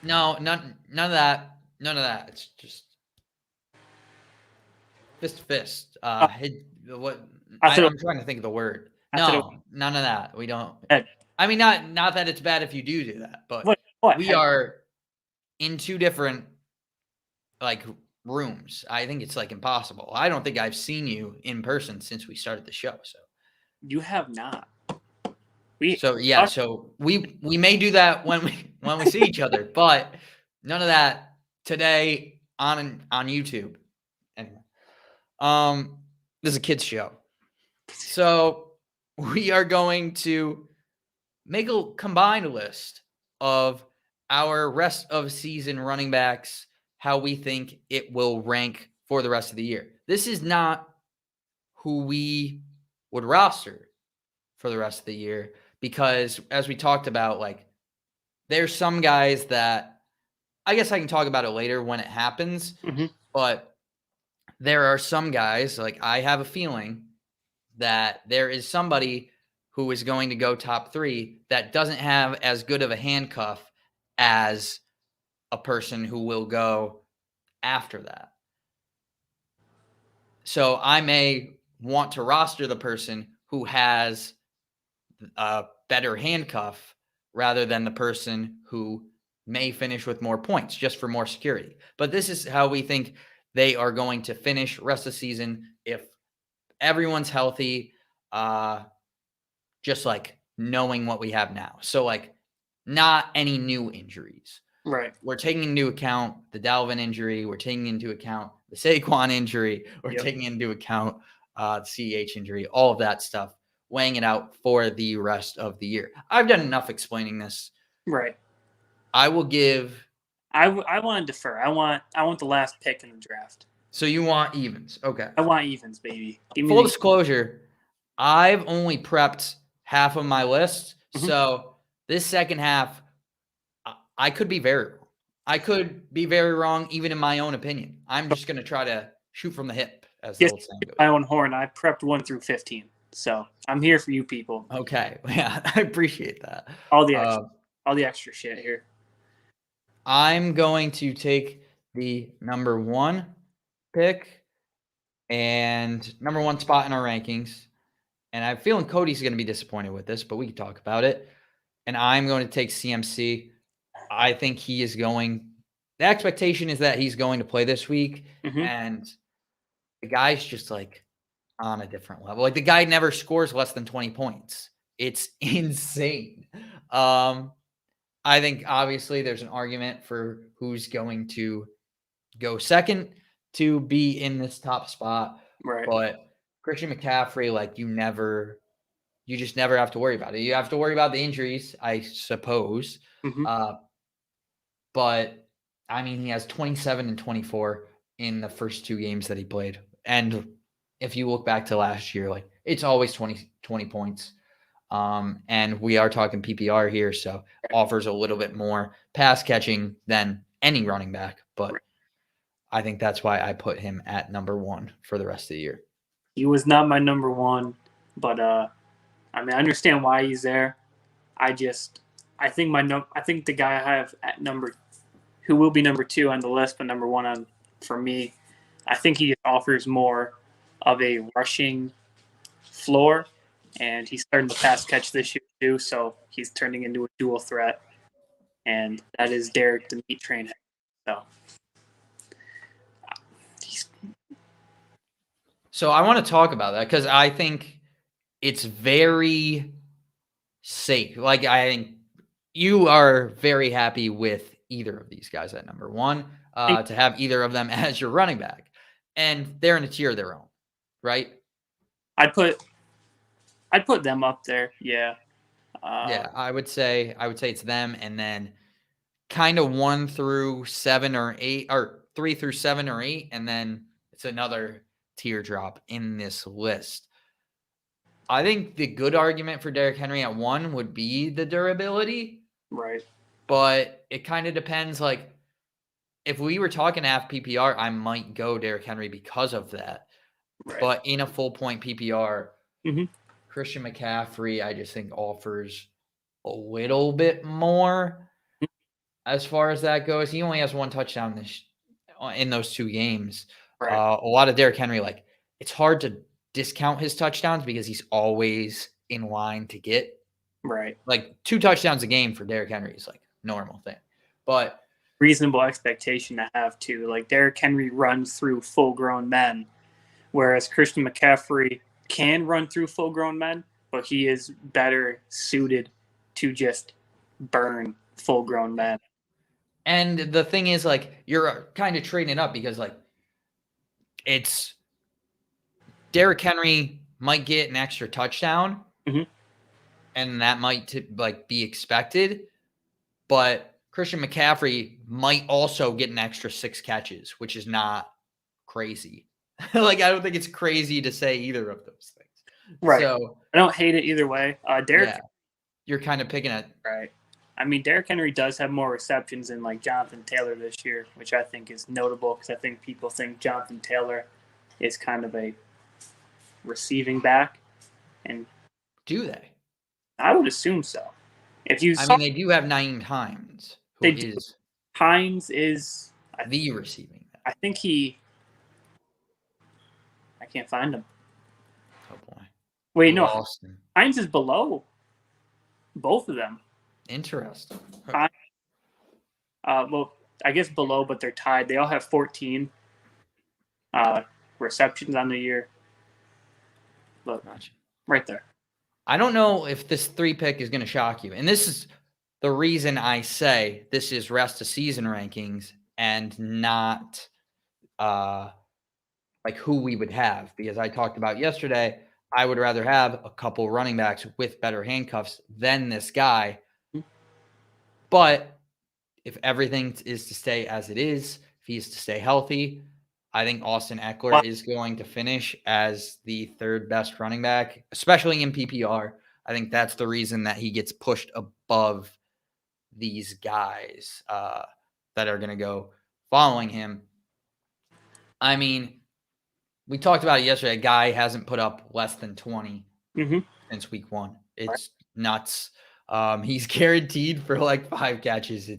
none of that. None of that. It's just fist to fist. What? I'm trying to think of the word. No, none of that. We don't. I mean, not that it's bad if you do that, but we are in two different rooms. I think it's impossible. I don't think I've seen you in person since we started the show. So you have not. So we may do that when we see each other, but none of that today on YouTube. Anyway, this is a kids show, so we are going to make a combined list of our rest of season running backs, how we think it will rank for the rest of the year. This is not who we would roster for the rest of the year, because as we talked about, there's some guys that I guess I can talk about it later when it happens, but there are some guys, I have a feeling that there is somebody who is going to go top 3 that doesn't have as good of a handcuff as a person who will go after that. So I may want to roster the person who has a better handcuff rather than the person who may finish with more points just for more security. But this is how we think they are going to finish rest of the season if everyone's healthy, just knowing what we have now. So not any new injuries. Right. We're taking into account the Dalvin injury. We're taking into account the Saquon injury. We're taking into account the CEH injury, all of that stuff, weighing it out for the rest of the year. I've done enough explaining this. Right. I will give. I want to defer. I want the last pick in the draft. So you want evens? Okay. I want evens, baby. Full disclosure, I've only prepped half of my list. So this second half, I could be very wrong. I could be very wrong, even in my own opinion. I'm just going to try to shoot from the hip, as the old saying goes. My own horn. I prepped 1 through 15. So I'm here for you people. Okay. Yeah, I appreciate that. All the extra shit here. I'm going to take the number 1 pick, and number 1 spot in our rankings. And I'm feeling Cody's going to be disappointed with this, but we can talk about it. And I'm going to take CMC. I think he is going. The expectation is that he's going to play this week, and the guy's just like on a different level. Like the guy never scores less than 20 points. It's insane. I think obviously there's an argument for who's going to go second to be in this top spot. Right. But Christian McCaffrey, like you just never have to worry about it. You have to worry about the injuries, I suppose. But I mean, he has 27 and 24 in the first 2 games that he played. And if you look back to last year, like it's always 20 points. And we are talking PPR here, so offers a little bit more pass catching than any running back. But I think that's why I put him at number 1 for the rest of the year. He was not my number 1, but I mean, I understand why he's there. I think the guy I have at who will be number 2 on the list, but number 1 for me, I think he offers more of a rushing floor, and he's starting to pass catch this year too, so he's turning into a dual threat, and that is Derek the Meat Train. So I want to talk about that because I think it's very safe. Like I think you are very happy with either of these guys at number 1 to have either of them as your running back, and they're in a tier of their own, right? I'd put them up there. Yeah. Yeah, I would say it's them, and then kind of 1 through 7 or 8, or 3 through 7 or 8, and then it's another teardrop in this list. I think the good argument for Derrick Henry at 1 would be the durability. Right. But it kind of depends. Like, if we were talking half PPR, I might go Derrick Henry because of that. Right. But in a full point PPR, Christian McCaffrey, I just think offers a little bit more as far as that goes. He only has 1 touchdown in those 2 games. Right. A lot of Derrick Henry, like, it's hard to discount his touchdowns because he's always in line to get. Right. Like 2 touchdowns a game for Derrick Henry is like a normal thing. But reasonable expectation to have too. Like Derrick Henry runs through full-grown men, whereas Christian McCaffrey can run through full-grown men, but he is better suited to just burn full-grown men. And the thing is, like, you're kind of trading up because, like, it's Derrick Henry might get an extra touchdown, and that might be expected, but Christian McCaffrey might also get an extra 6 catches, which is not crazy. Like, I don't think it's crazy to say either of those things. Right. So I don't hate it either way. Derrick, you're kind of picking it. Right. I mean, Derrick Henry does have more receptions than like Jonathan Taylor this year, which I think is notable because I think people think Jonathan Taylor is kind of a receiving back. And do they? I would assume so. They do have Naeem Hines. Hines is the receiving back. I think I can't find him. Oh boy. Wait, no. Hines is below both of them. Interesting. Well, I guess below, but they're tied. They all have 14 receptions on the year. Look, right there. I don't know if this 3 pick is going to shock you. And this is the reason I say this is rest of season rankings and not like who we would have. Because I talked about yesterday, I would rather have a couple running backs with better handcuffs than this guy. But if everything is to stay as it is, if he's to stay healthy, I think Austin Eckler is going to finish as the 3rd best running back, especially in PPR. I think that's the reason that he gets pushed above these guys that are going to go following him. I mean, we talked about it yesterday. A guy hasn't put up less than 20 since week 1. It's nuts. He's guaranteed for like 5 catches.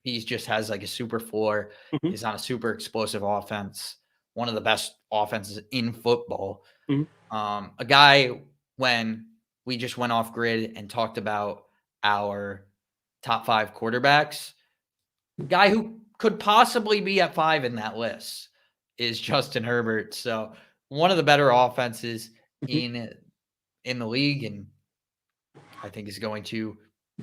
He just has like a super floor. He's on a super explosive offense. one of the best offenses in football. Mhm. A guy, when we just went off grid and talked about our top 5 quarterbacks, guy who could possibly be at 5 in that list is Justin Herbert. So one of the better offenses Mhm. in the league, and I think is going to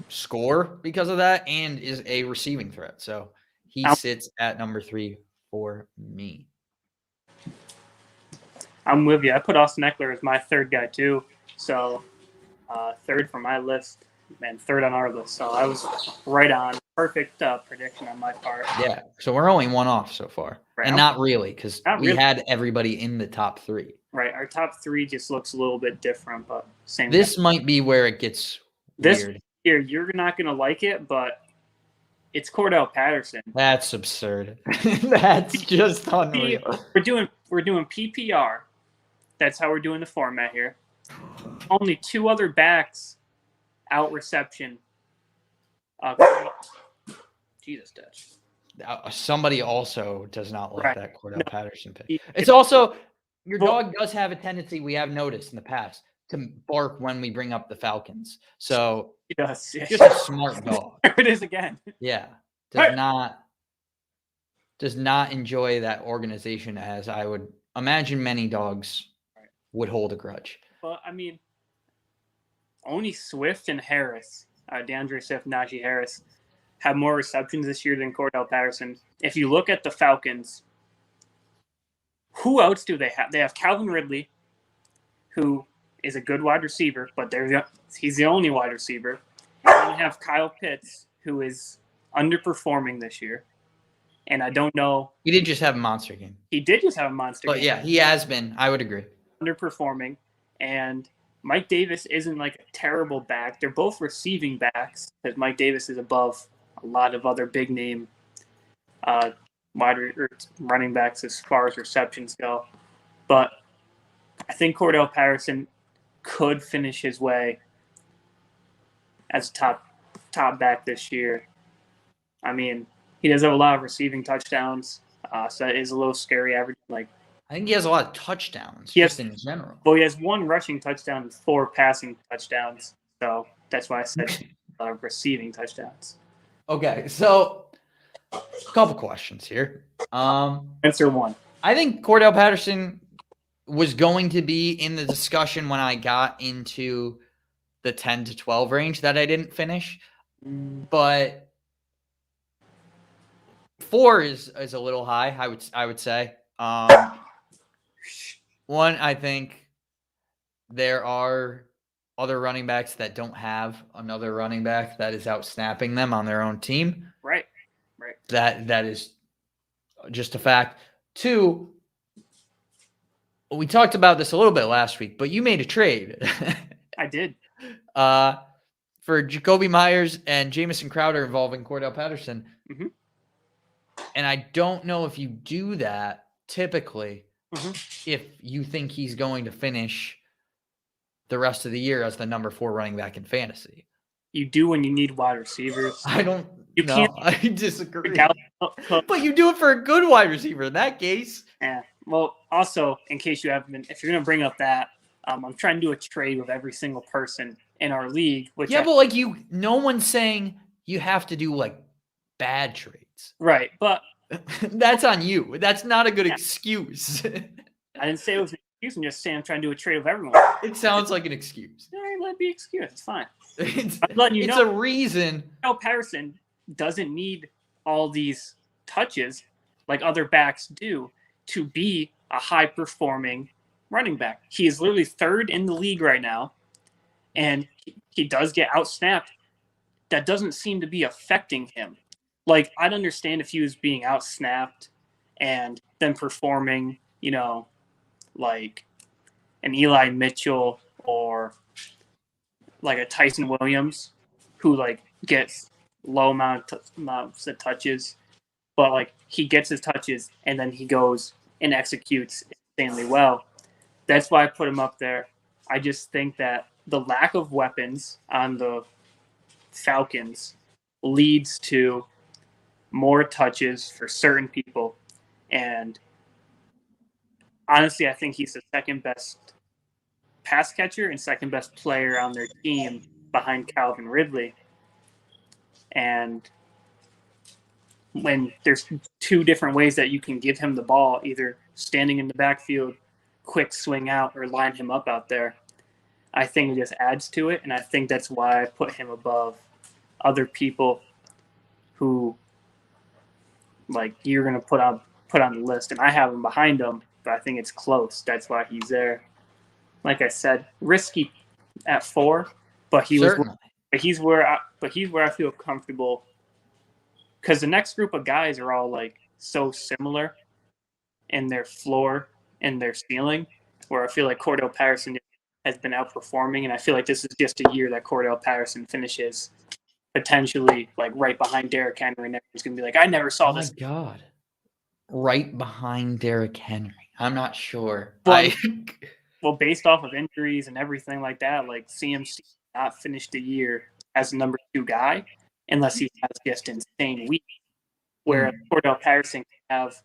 score because of that and is a receiving threat. So he I'm, sits at number 3 for me. I'm with you. I put Austin Eckler as my third guy too. So third for my list and third on our list. So I was right on. Perfect prediction on my part. Yeah. So we're only one off so far. Right. And not really, because Not we really. had everybody in the top 3. Right. Our top 3 just looks a little bit different, but same. This might be where it gets This weird. Here, you're not going to like it, but it's Cordell Patterson. That's absurd. That's just unreal. We're doing PPR. That's how we're doing the format here. Only 2 other backs out reception. Jesus, Dutch. Somebody also does not like Right. that Cordell No. Patterson pick. It's also, your dog does have a tendency, we have noticed in the past, to bark when we bring up the Falcons. So He does. just a smart dog. There it is again. Yeah. Does not enjoy that organization, as I would imagine many dogs would hold a grudge. But I mean, only Swift and Harris, DeAndre Swift, Najee Harris, have more receptions this year than Cordell Patterson. If you look at the Falcons, who else do they have? They have Calvin Ridley, who is a good wide receiver, but he's the only wide receiver. And they have Kyle Pitts, who is underperforming this year. And I don't know. He did just have a monster game. He did just have a monster But game. yeah, he has been. I would agree. Underperforming. And Mike Davis isn't like a terrible back. They're both receiving backs, because Mike Davis is above a lot of other big name running backs as far as receptions go. But I think Cordell Patterson could finish his way as a top back this year. I mean, he does have a lot of receiving touchdowns, so that is a little scary average. Like, I think he has a lot of touchdowns Yes. just in general. well, he has 1 rushing touchdown and 4 passing touchdowns, so that's why I said receiving touchdowns. Okay, so a couple questions here. Answer 1. I think Cordell Patterson was going to be in the discussion when I got into the 10 to 12 range that I didn't finish, but 4 is a little high. I would say. One, I think there are other running backs that don't have another running back that is out snapping them on their own team. Right. That is just a fact. 2, we talked about this a little bit last week, but you made a trade. I did. For Jacoby Myers and Jamison Crowder involving Cordell Patterson. Mhm. And I don't know if you do that typically Mhm. if you think he's going to finish the rest of the year as the number 4 running back in fantasy. You do when you need wide receivers. I don't know. I disagree. But you do it for a good wide receiver in that case. Yeah. Well, also, in case you haven't been, if you're going to bring up that, I'm trying to do a trade with every single person in our league. But like no one's saying you have to do like bad trades. Right. But that's on you. That's not a good excuse. I didn't say it was an excuse. I'm just saying I'm trying to do a trade with everyone. It sounds like an excuse. Let it be an excuse. It's fine. It's know. a reason. Patterson doesn't need all these touches like other backs do to be a high-performing running back. He is literally 3rd in the league right now, and he does get out-snapped. That doesn't seem to be affecting him. Like, I'd understand if he was being out-snapped and then performing, like an Eli Mitchell or like a Tyson Williams who, like, gets low amounts of touches. But, like, he gets his touches, and then he goes and executes insanely well. That's why I put him up there. I just think that the lack of weapons on the Falcons leads to more touches for certain people. And honestly, I think he's the second best pass catcher and second best player on their team behind Calvin Ridley. And when there's two different ways that you can give him the ball, either standing in the backfield, quick swing out, or line him up out there, I think it just adds to it. And I think that's why I put him above other people who like you're going to put on the list. And I have him behind him, but I think it's close. That's why he's there. Like I said, risky at 4, but Certainly. he's where I feel comfortable, because the next group of guys are all like so similar in their floor and their ceiling, where I feel like Cordell Patterson has been outperforming, and I feel like this is just a year that Cordell Patterson finishes potentially like right behind Derrick Henry, and everyone's gonna be like, I never saw this. My God. Right behind Derrick Henry. I'm not sure. Well, based off of injuries and everything like that, like CMC not finished the year as the number 2 guy unless he has just insane weeks. Where Cordell Patterson can have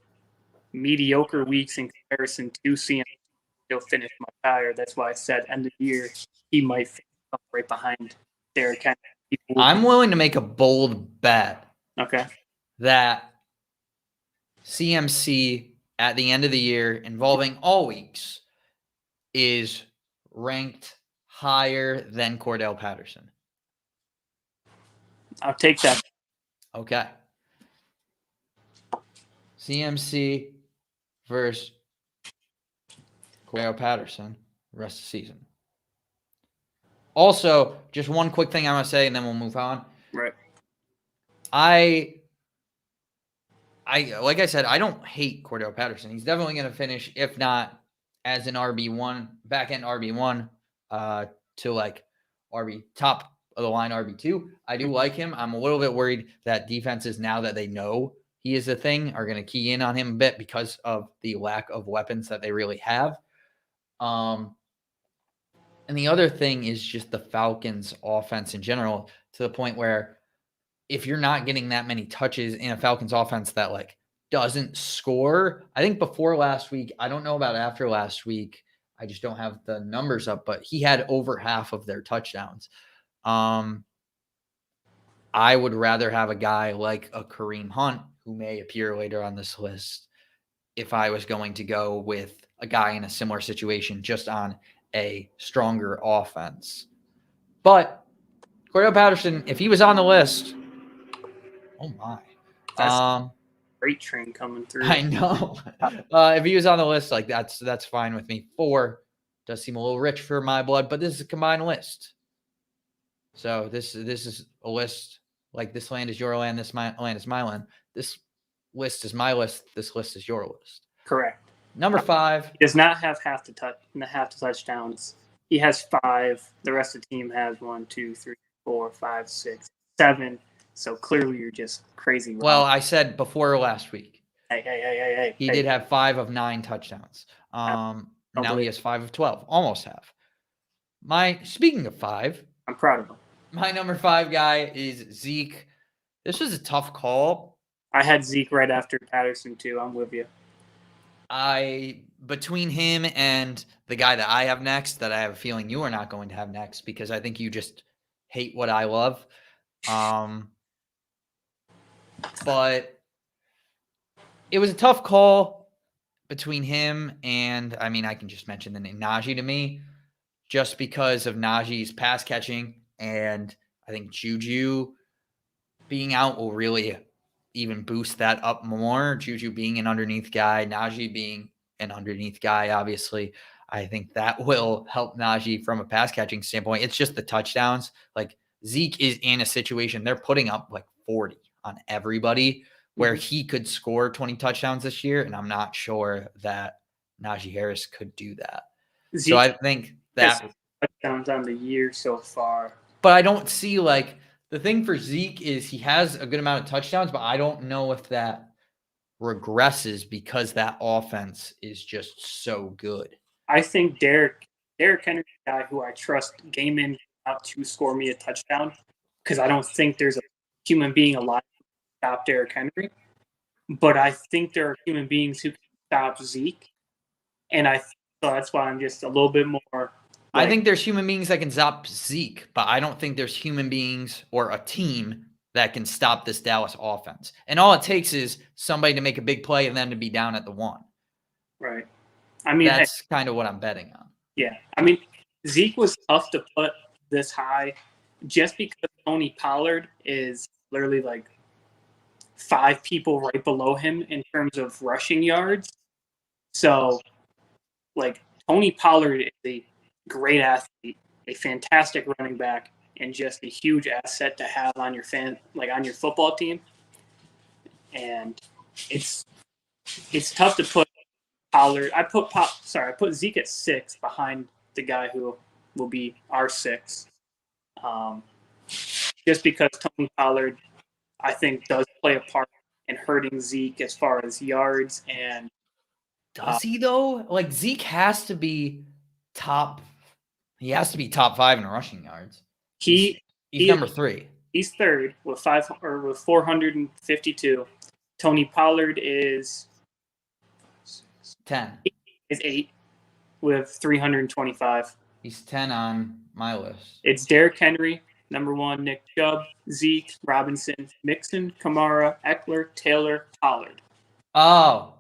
mediocre weeks in comparison to CMC, he'll finish much higher. That's why I said end of the year he might finish up right behind Derrick Henry. I'm willing to make a bold bet. Okay. That CMC at the end of the year, involving all weeks, is ranked higher than Cordell Patterson. I'll take that. Okay. CMC versus Cordell Patterson rest of the season. Also, just one quick thing I want to say, and then we'll move on. Right. I like I said, I don't hate Cordell Patterson. He's definitely going to finish, if not as an RB1, back end RB1, to like RB top of the line RB2. I do like him. I'm a little bit worried that defenses, now that they know he is a thing, are going to key in on him a bit because of the lack of weapons that they really have. And the other thing is just the Falcons' offense in general, to the point where if you're not getting that many touches in a Falcons offense that like doesn't score, I think before last week, I don't know about after last week, I just don't have the numbers up, but he had over half of their touchdowns. I would rather have a guy like a Kareem Hunt, who may appear later on this list, if I was going to go with a guy in a similar situation, just on a stronger offense. But Cordell Patterson, if he was on the list, oh my. That's great train coming through. I know. If he was on the list, like that's fine with me. 4 does seem a little rich for my blood, but this is a combined list. So this is a list, like this land is your land, this land is my land. This list is my list. This list is your list. Correct. Number 5. He does not have half the touchdowns. He has 5. The rest of the team has 1, 2, 3, 4, 5, 6, 7. So clearly you're just crazy wrong. Well, I said before last week. Hey. He did have 5 of 9 touchdowns. Now he has 5 of 12. Almost half. Speaking of 5. I'm proud of him. My number 5 guy is Zeke. This was a tough call. I had Zeke right after Patterson too. I'm with you. Between him and the guy that I have next, that I have a feeling you are not going to have next, because I think you just hate what I love. But it was a tough call between him and, I mean, I can just mention the name Najee to me, just because of Najee's pass catching. And I think Juju being out will really even boost that up more. Juju being an underneath guy, Najee being an underneath guy, obviously. I think that will help Najee from a pass catching standpoint. It's just the touchdowns. Like, Zeke is in a situation, they're putting up like 40 on everybody, where he could score 20 touchdowns this year, and I'm not sure that Najee Harris could do that. Zeke, so I think that touchdowns on the year so far. But I don't see, like, the thing for Zeke is he has a good amount of touchdowns, but I don't know if that regresses because that offense is just so good. I think Derrick Henry, a guy who I trust game in, out to score me a touchdown, because I don't think there's a human being alive to stop Derrick Henry. But I think there are human beings who can stop Zeke. And so that's why I'm just a little bit more. I think there's human beings that can stop Zeke, but I don't think there's human beings or a team that can stop this Dallas offense. And all it takes is somebody to make a big play and then to be down at the 1. Right. I mean, that's kind of what I'm betting on. Yeah. I mean, Zeke was tough to put this high just because Tony Pollard is literally like 5 people right below him in terms of rushing yards. So, like, Tony Pollard is a great athlete, a fantastic running back, and just a huge asset to have on your on your football team. And it's tough to put Pollard. I put Zeke at 6 behind the guy who will be R6. Just because Tony Pollard, I think, does play a part in hurting Zeke as far as yards. And does he though? Like, Zeke has to be top. He has to be top 5 in rushing yards. He's number 3. He's third with 452. Tony Pollard is 10. Is 8 with 325. He's 10 on my list. It's Derrick Henry, number 1, Nick Chubb, Zeke, Robinson, Mixon, Kamara, Eckler, Taylor, Pollard. Oh.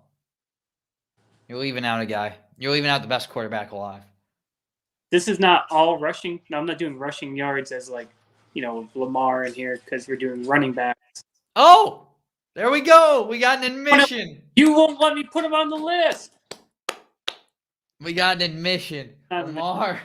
You're leaving out a guy. You're leaving out the best quarterback alive. This is not all rushing. No, I'm not doing rushing yards as Lamar in here because we're doing running backs. Oh, there we go. We got an admission. You won't let me put him on the list. We got an admission. Lamar.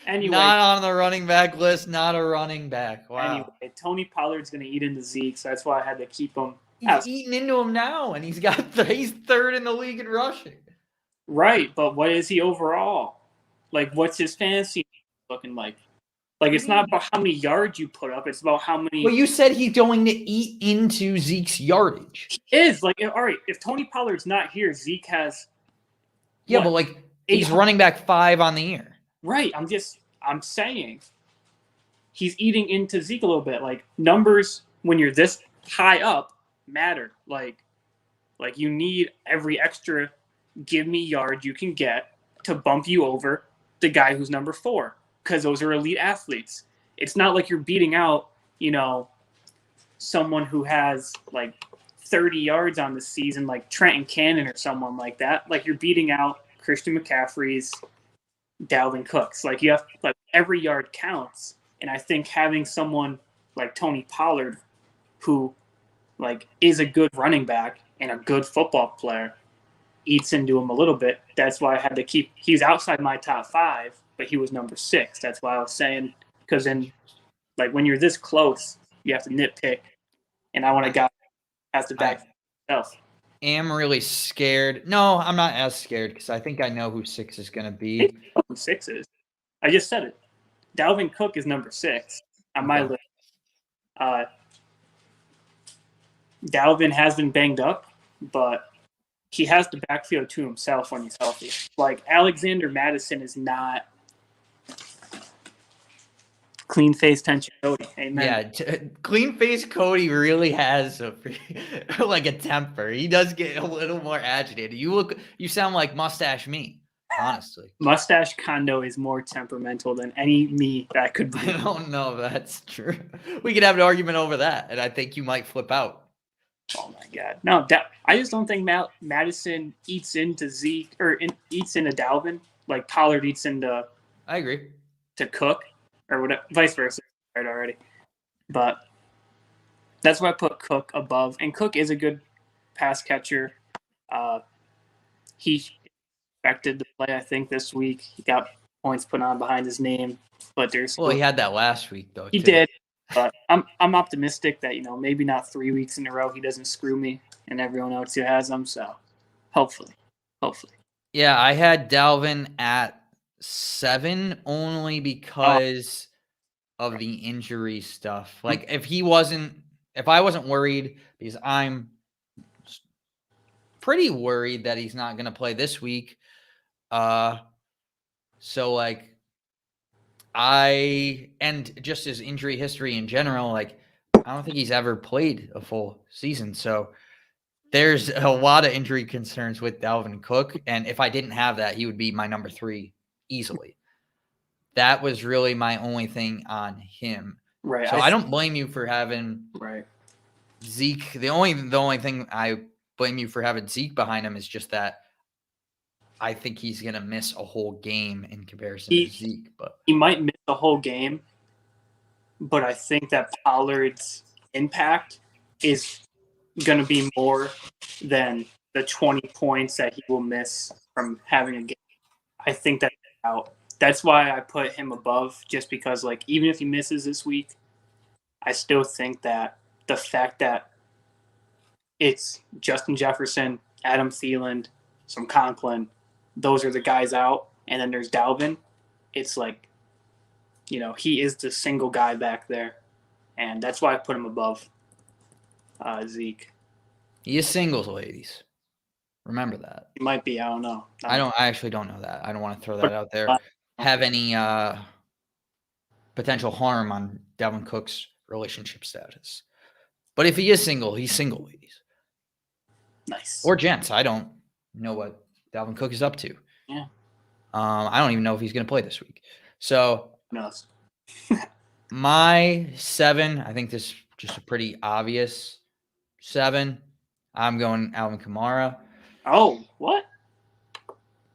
Anyway, not on the running back list. Not a running back. Wow. Anyway, Tony Pollard's going to eat into Zeke, so that's why I had to keep him. He's eating into him now, and he's 3rd in the league in rushing. Right, but what is he overall? Like, what's his fantasy looking like? Like, it's not about how many yards you put up. It's about how many. Well, you said he's going to eat into Zeke's yardage. He is. Like, all right, if Tony Pollard's not here, Zeke has. Yeah, but like, he's running back 5 on the year. Right. I'm saying he's eating into Zeke a little bit. Like, numbers, when you're this high up, matter. Like you need every extra give me yard you can get to bump you over the guy who's number 4, because those are elite athletes. It's not like you're beating out, someone who has like 30 yards on the season, like Trenton Cannon or someone like that. Like, you're beating out Christian McCaffrey's, Dalvin Cook's. Like, you have, like, every yard counts. And I think having someone like Tony Pollard, who like is a good running back and a good football player, eats into him a little bit. That's why I had to keep. He's outside my top 5, but he was number 6. That's why I was saying, because then, like, when you're this close, you have to nitpick, and I want a guy who has to back himself. Am really scared. No, I'm not as scared because I think I know who 6 is going to be. Who 6 is? I just said it. Dalvin Cook is number 6 on my list. Dalvin has been banged up, but he has the backfield to himself when he's healthy. Like, Alexander Madison is not clean face tension Cody. Amen. Yeah, clean face Cody really has a temper. He does get a little more agitated. You sound like mustache me, honestly. Mustache Kondo is more temperamental than any me that could be. I don't know if that's true. We could have an argument over that, and I think you might flip out. Oh my God! No, I just don't think Madison eats into Zeke or eats into Dalvin like Pollard eats into. I agree. To Cook, or whatever, vice versa. Right already, but that's why I put Cook above. And Cook is a good pass catcher. He expected to play, I think, this week. He got points put on behind his name, but he had that last week though. He did. But I'm optimistic that, maybe not 3 weeks in a row he doesn't screw me and everyone else who has him. So hopefully. Yeah, I had Dalvin at 7 only because of the injury stuff. Like, if I wasn't worried, because I'm pretty worried that he's not going to play this week. So like, and just his injury history in general, like, I don't think he's ever played a full season. So there's a lot of injury concerns with Dalvin Cook, and if I didn't have that, he would be my number 3 easily. That was really my only thing on him. Right. So I don't blame you for having Zeke. The only thing I blame you for having Zeke behind him is just that I think he's going to miss a whole game in comparison to Zeke. But he might miss the whole game, but I think that Pollard's impact is going to be more than the 20 points that he will miss from having a game. I think that's out. That's why I put him above, just because, like, even if he misses this week, I still think that the fact that it's Justin Jefferson, Adam Thielen, some Conklin, those are the guys out, and then there's Dalvin. It's like, he is the single guy back there, and that's why I put him above Zeke. He is singles, ladies. Remember that. He might be. I don't know. I actually don't know that. I don't want to throw that out there. Have any potential harm on Dalvin Cook's relationship status. But if he is single, he's single, ladies. Nice. Or gents. I don't know what Dalvin Cook is up to. Yeah. I don't even know if he's going to play this week. So who knows? My 7, I think this is just a pretty obvious 7. I'm going Alvin Kamara. Oh, what?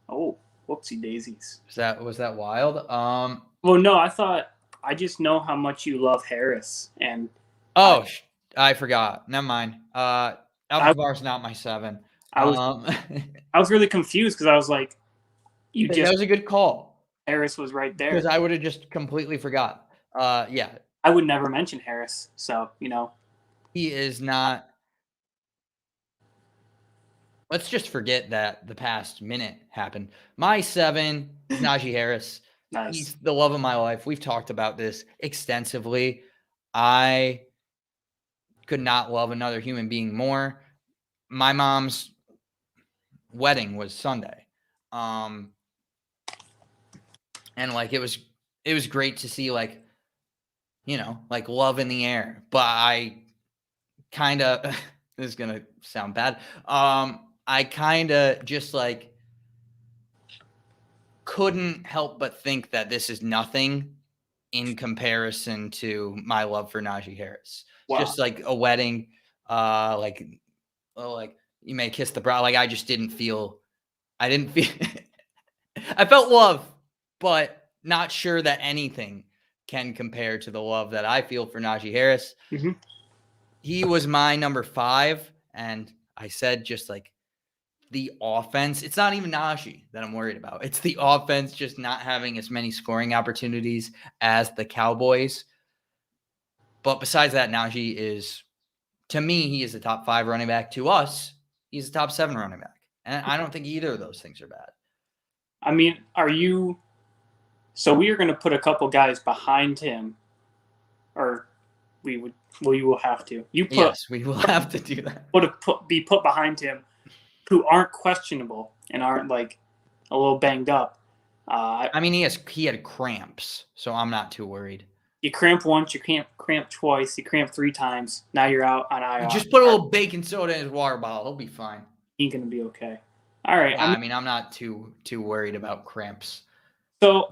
Oh, whoopsie daisies. Was that wild? Well, no, I just know how much you love Harris, and I forgot. Never mind. Alvin Kamara's not my 7. I was really confused because I was like, that was a good call. Harris was right there. Because I would have just completely forgot. Yeah. I would never mention Harris, so he is not. Let's just forget that the past minute happened. My 7 is Najee Harris. Nice. He's the love of my life. We've talked about this extensively. I could not love another human being more. My mom's wedding was Sunday. And like it was great to see like love in the air. But I kind of this is going to sound bad. I kind of just like couldn't help but think that this is nothing in comparison to my love for Najee Harris. Wow. Just like a wedding, like you may kiss the bride. Like I didn't feel I felt love, but not sure that anything can compare to the love that I feel for Najee Harris. Mm-hmm. He was my number 5, and I said just like the offense. It's not even Najee that I'm worried about. It's the offense just not having as many scoring opportunities as the Cowboys. But besides that, Najee is, to me, he is a top 5 running back. To us, he's a top 7 running back. And I don't think either of those things are bad. I mean, so we are going to put a couple guys behind him, or we will have to. Yes, we will have to do that. Be put behind him, who aren't questionable and aren't like a little banged up. I mean, he had cramps, so I'm not too worried. You cramp once, you cramp twice, you cramp 3 times. Now you're out on IR. Just put a little baking soda in his water bottle. He'll be fine. He's gonna be okay. All right. Yeah, I'm not too worried about cramps. So,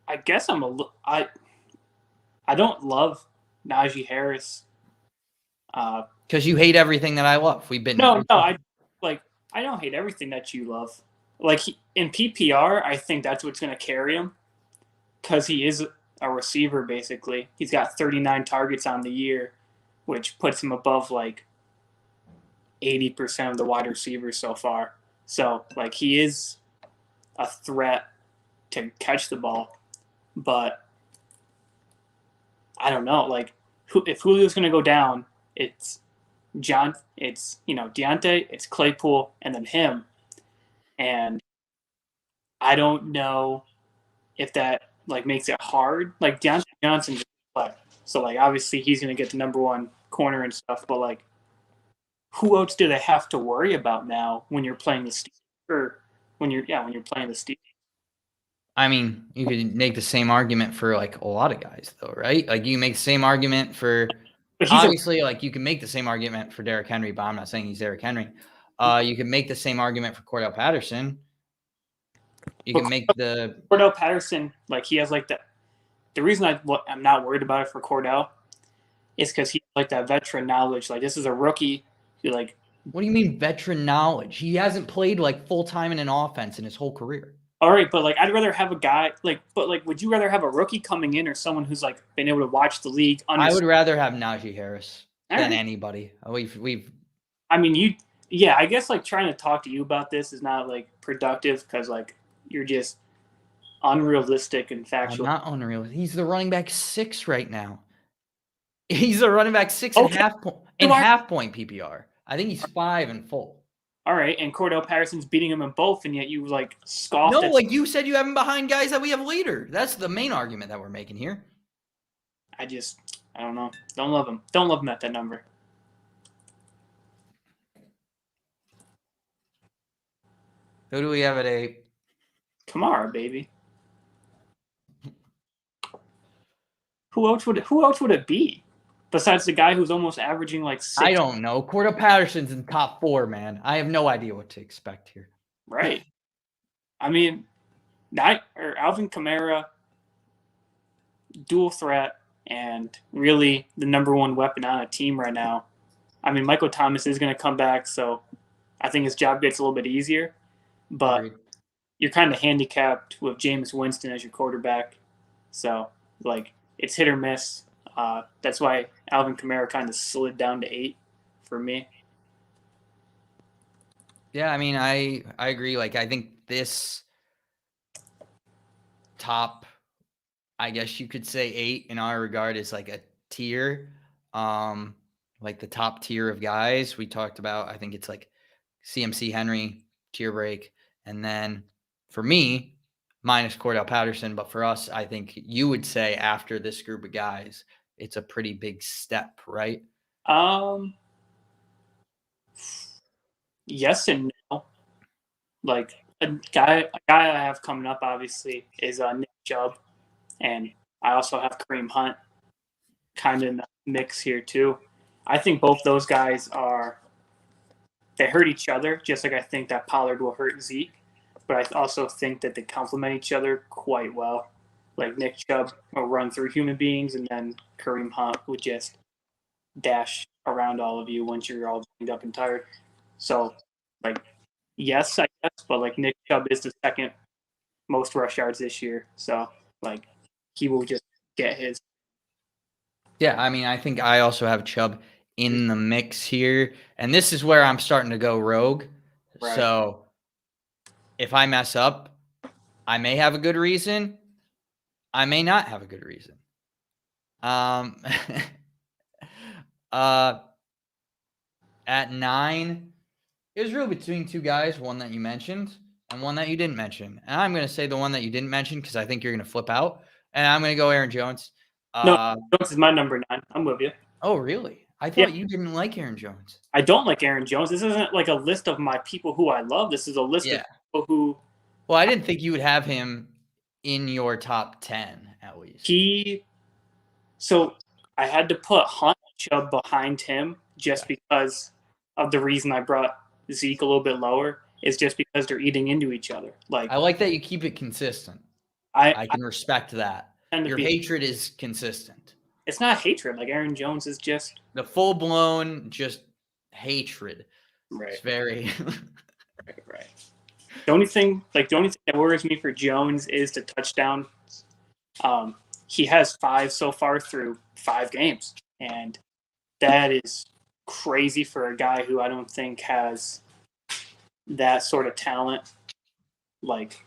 I guess I don't love Najee Harris. Because you hate everything that I love. No, I don't hate everything that you love. Like in PPR, I think that's what's going to carry him, because he is a receiver basically. He's got 39 targets on the year, which puts him above like 80% of the wide receivers so far. So like he is a threat to catch the ball, but I don't know. Like if Julio's going to go down, it's Deontay, it's Claypool, and then him. And I don't know if that like makes it hard. Like Deontay Johnson just play. So like obviously he's gonna get the number 1 corner and stuff, but like who else do they have to worry about now when you're playing the Steelers, or when you're playing the Steelers? I mean, you could make the same argument for like a lot of guys though, right? Like you make the same argument for But obviously, like, you can make the same argument for Derrick Henry, but I'm not saying he's Derrick Henry. You can make the same argument for Cordell Patterson. You can make the Cordell Patterson, like, he has like the reason I'm not worried about it for Cordell is because he has like that veteran knowledge. Like, this is a rookie who, like, what do you mean veteran knowledge? He hasn't played like full time in an offense in his whole career. all right, but like, I'd rather have a guy would you rather have a rookie coming in or someone who's like been able to watch the league? I would rather have Najee Harris than right. anybody. I mean, yeah, I guess like trying to talk to you about this is not like productive because like you're just unrealistic and factual. I'm not unreal. He's the running back 6 right now. He's the running back 6 Okay. in half point PPR. I think he's 5 in full. All right, and Cordell Patterson's beating him in both, and yet you like scoffed. No, like you said, you have him behind guys that we have later. That's the main argument that we're making here. I don't know. Don't love him. Don't love him at that number. Who do we have at 8? Kamara, baby. Who else would it be? Besides the guy who's almost averaging like 6. I don't know. Cordell Patterson's in top 4, man. I have no idea what to expect here. Right. I mean, Alvin Kamara, dual threat, and really the number one weapon on a team right now. I mean, Michael Thomas is going to come back, so I think his job gets a little bit easier. But Agreed. You're kind of handicapped with Jameis Winston as your quarterback. So, like, it's hit or miss. That's why Alvin Kamara kind of slid down to 8 for me. Yeah, I mean, I agree. Like, I think this top, I guess you could say 8 in our regard is like a tier, like the top tier of guys we talked about. I think it's like CMC Henry, tier break. And then for me, minus Cordell Patterson, but for us, I think you would say after this group of guys, it's a pretty big step, right? Yes and no. Like a guy I have coming up obviously is Nick Chubb, and I also have Kareem Hunt kind of in the mix here too. I think both those guys they hurt each other, just like I think that Pollard will hurt Zeke. But I also think that they complement each other quite well. Like Nick Chubb will run through human beings, and then Kareem Hunt would just dash around all of you once you're all banged up and tired. So, like, yes, I guess, but like Nick Chubb is the second most rush yards this year. So, like, he will just get his. Yeah, I mean, I think I also have Chubb in the mix here. And this is where I'm starting to go rogue. Right. So if I mess up, I may have a good reason. I may not have a good reason. At 9, it was really between two guys, one that you mentioned and one that you didn't mention. And I'm going to say the one that you didn't mention because I think you're going to flip out. And I'm going to go Aaron Jones. No, Jones is my number 9. I'm with you. Oh, really? I thought you didn't like Aaron Jones. I don't like Aaron Jones. This isn't like a list of my people who I love. This is a list of people who. Well, I didn't think you would have him in your top 10 at least. So I had to put Hunt and Chubb behind him just because of the reason I brought Zeke a little bit lower is just because they're eating into each other. Like, I like that you keep it consistent. I can respect that. Your hatred is consistent. It's not hatred. Like, Aaron Jones is just the full-blown just hatred. Right. It's very right. The only thing that worries me for Jones is the touchdown. He has 5 so far through 5 games, and that is crazy for a guy who I don't think has that sort of talent. Like,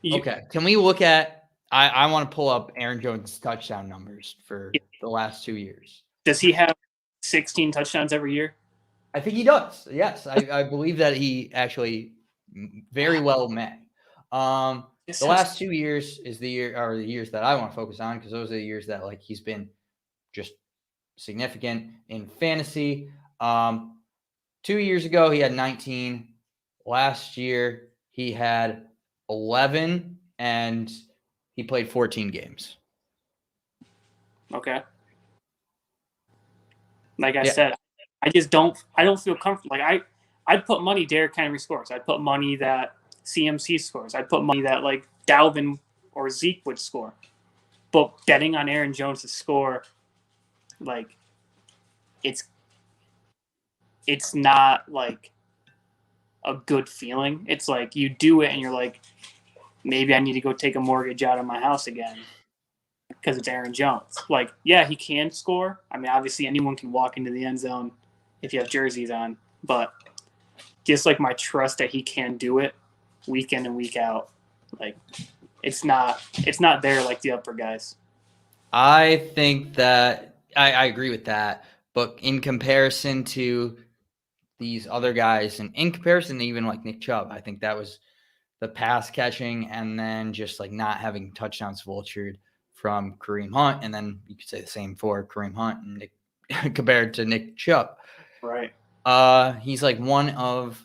okay, can we look at? I want to pull up Aaron Jones' touchdown numbers for the last 2 years. Does he have 16 touchdowns every year? I think he does. Yes, I believe that he actually very well may. The last 2 years is the years that I want to focus on because those are the years that like he's been just significant in fantasy. 2 years ago he had 19. Last year he had 11 and he played 14 games. Okay. Like I Yeah. said, I just don't feel comfortable. Like I'd put money Derrick Henry scores. I'd put money that CMC scores. I'd put money that like Dalvin or Zeke would score. But betting on Aaron Jones to score, like it's not like a good feeling. It's like you do it and you're like, maybe I need to go take a mortgage out of my house again because it's Aaron Jones. Like, yeah, he can score. I mean, obviously anyone can walk into the end zone if you have jerseys on, but just like my trust that he can do it week in and week out, like it's not there like the upper guys. I think that I agree with that. But in comparison to these other guys, and in comparison to even like Nick Chubb, I think that was the pass catching and then just like not having touchdowns vultured from Kareem Hunt. And then you could say the same for Kareem Hunt and Nick, compared to Nick Chubb. Right. He's like one of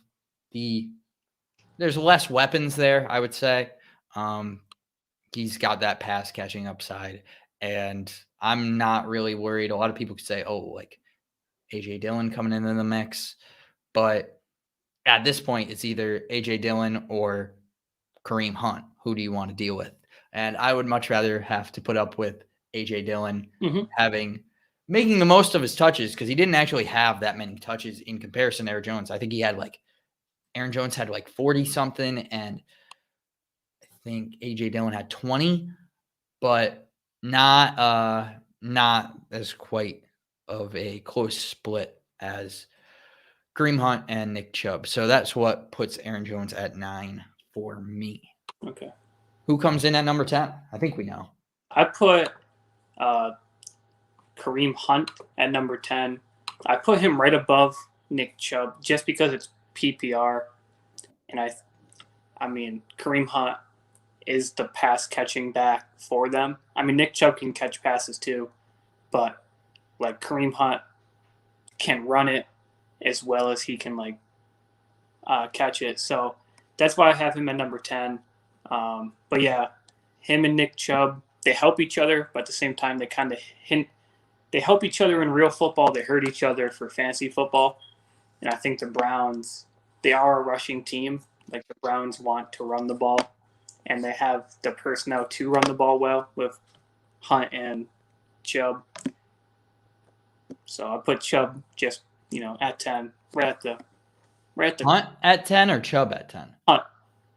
there's less weapons there, I would say. He's got that pass catching upside, and I'm not really worried. A lot of people could say, oh, like AJ Dillon coming into the mix, but at this point, it's either AJ Dillon or Kareem Hunt. Who do you want to deal with? And I would much rather have to put up with AJ Dillon making the most of his touches, because he didn't actually have that many touches in comparison to Aaron Jones. I think Aaron Jones had like 40 something, and I think AJ Dillon had 20, but not as quite of a close split as Kareem Hunt and Nick Chubb. So that's what puts Aaron Jones at 9 for me. Okay. Who comes in at number 10? I think we know. I put Kareem Hunt at number 10. I put him right above Nick Chubb just because it's PPR, and I mean Kareem Hunt is the pass catching back for them. I mean Nick Chubb can catch passes too, but like Kareem Hunt can run it as well as he can like catch it. So that's why I have him at number 10. But yeah, him and Nick Chubb, they help each other, but at the same time they kind of they help each other in real football. They hurt each other for fantasy football. And I think the Browns, they are a rushing team. Like the Browns want to run the ball, and they have the personnel to run the ball well with Hunt and Chubb. So I put Chubb just, at 10, right at the Hunt at 10 or Chubb at 10? Hunt.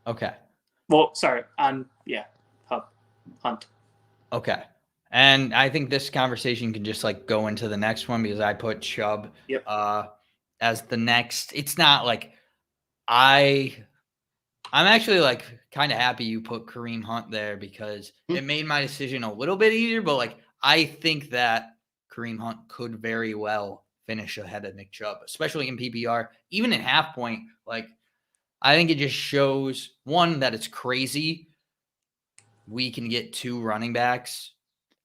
Okay. Well, sorry, Hunt. Okay. And I think this conversation can just like go into the next one, because I put Chubb as the next. It's not like I'm actually like kind of happy you put Kareem Hunt there, because it made my decision a little bit easier. But like I think that Kareem Hunt could very well finish ahead of Nick Chubb, especially in PPR, even in half point. Like I think it just shows, one, that it's crazy we can get two running backs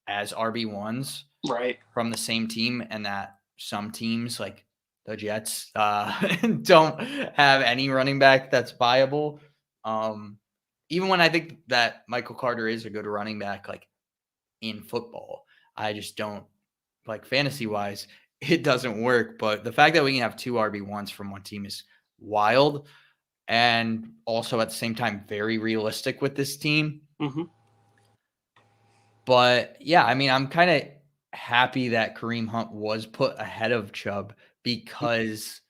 as RB1s Right. from the same team, and that some teams like the Jets don't have any running back that's viable. Even when I think that Michael Carter is a good running back, like in football, I just don't, like fantasy wise, it doesn't work. But the fact that we can have two RB1s from one team is wild, and also at the same time very realistic with this team. Mm-hmm. But yeah, I mean, I'm kind of happy that Kareem Hunt was put ahead of Chubb, because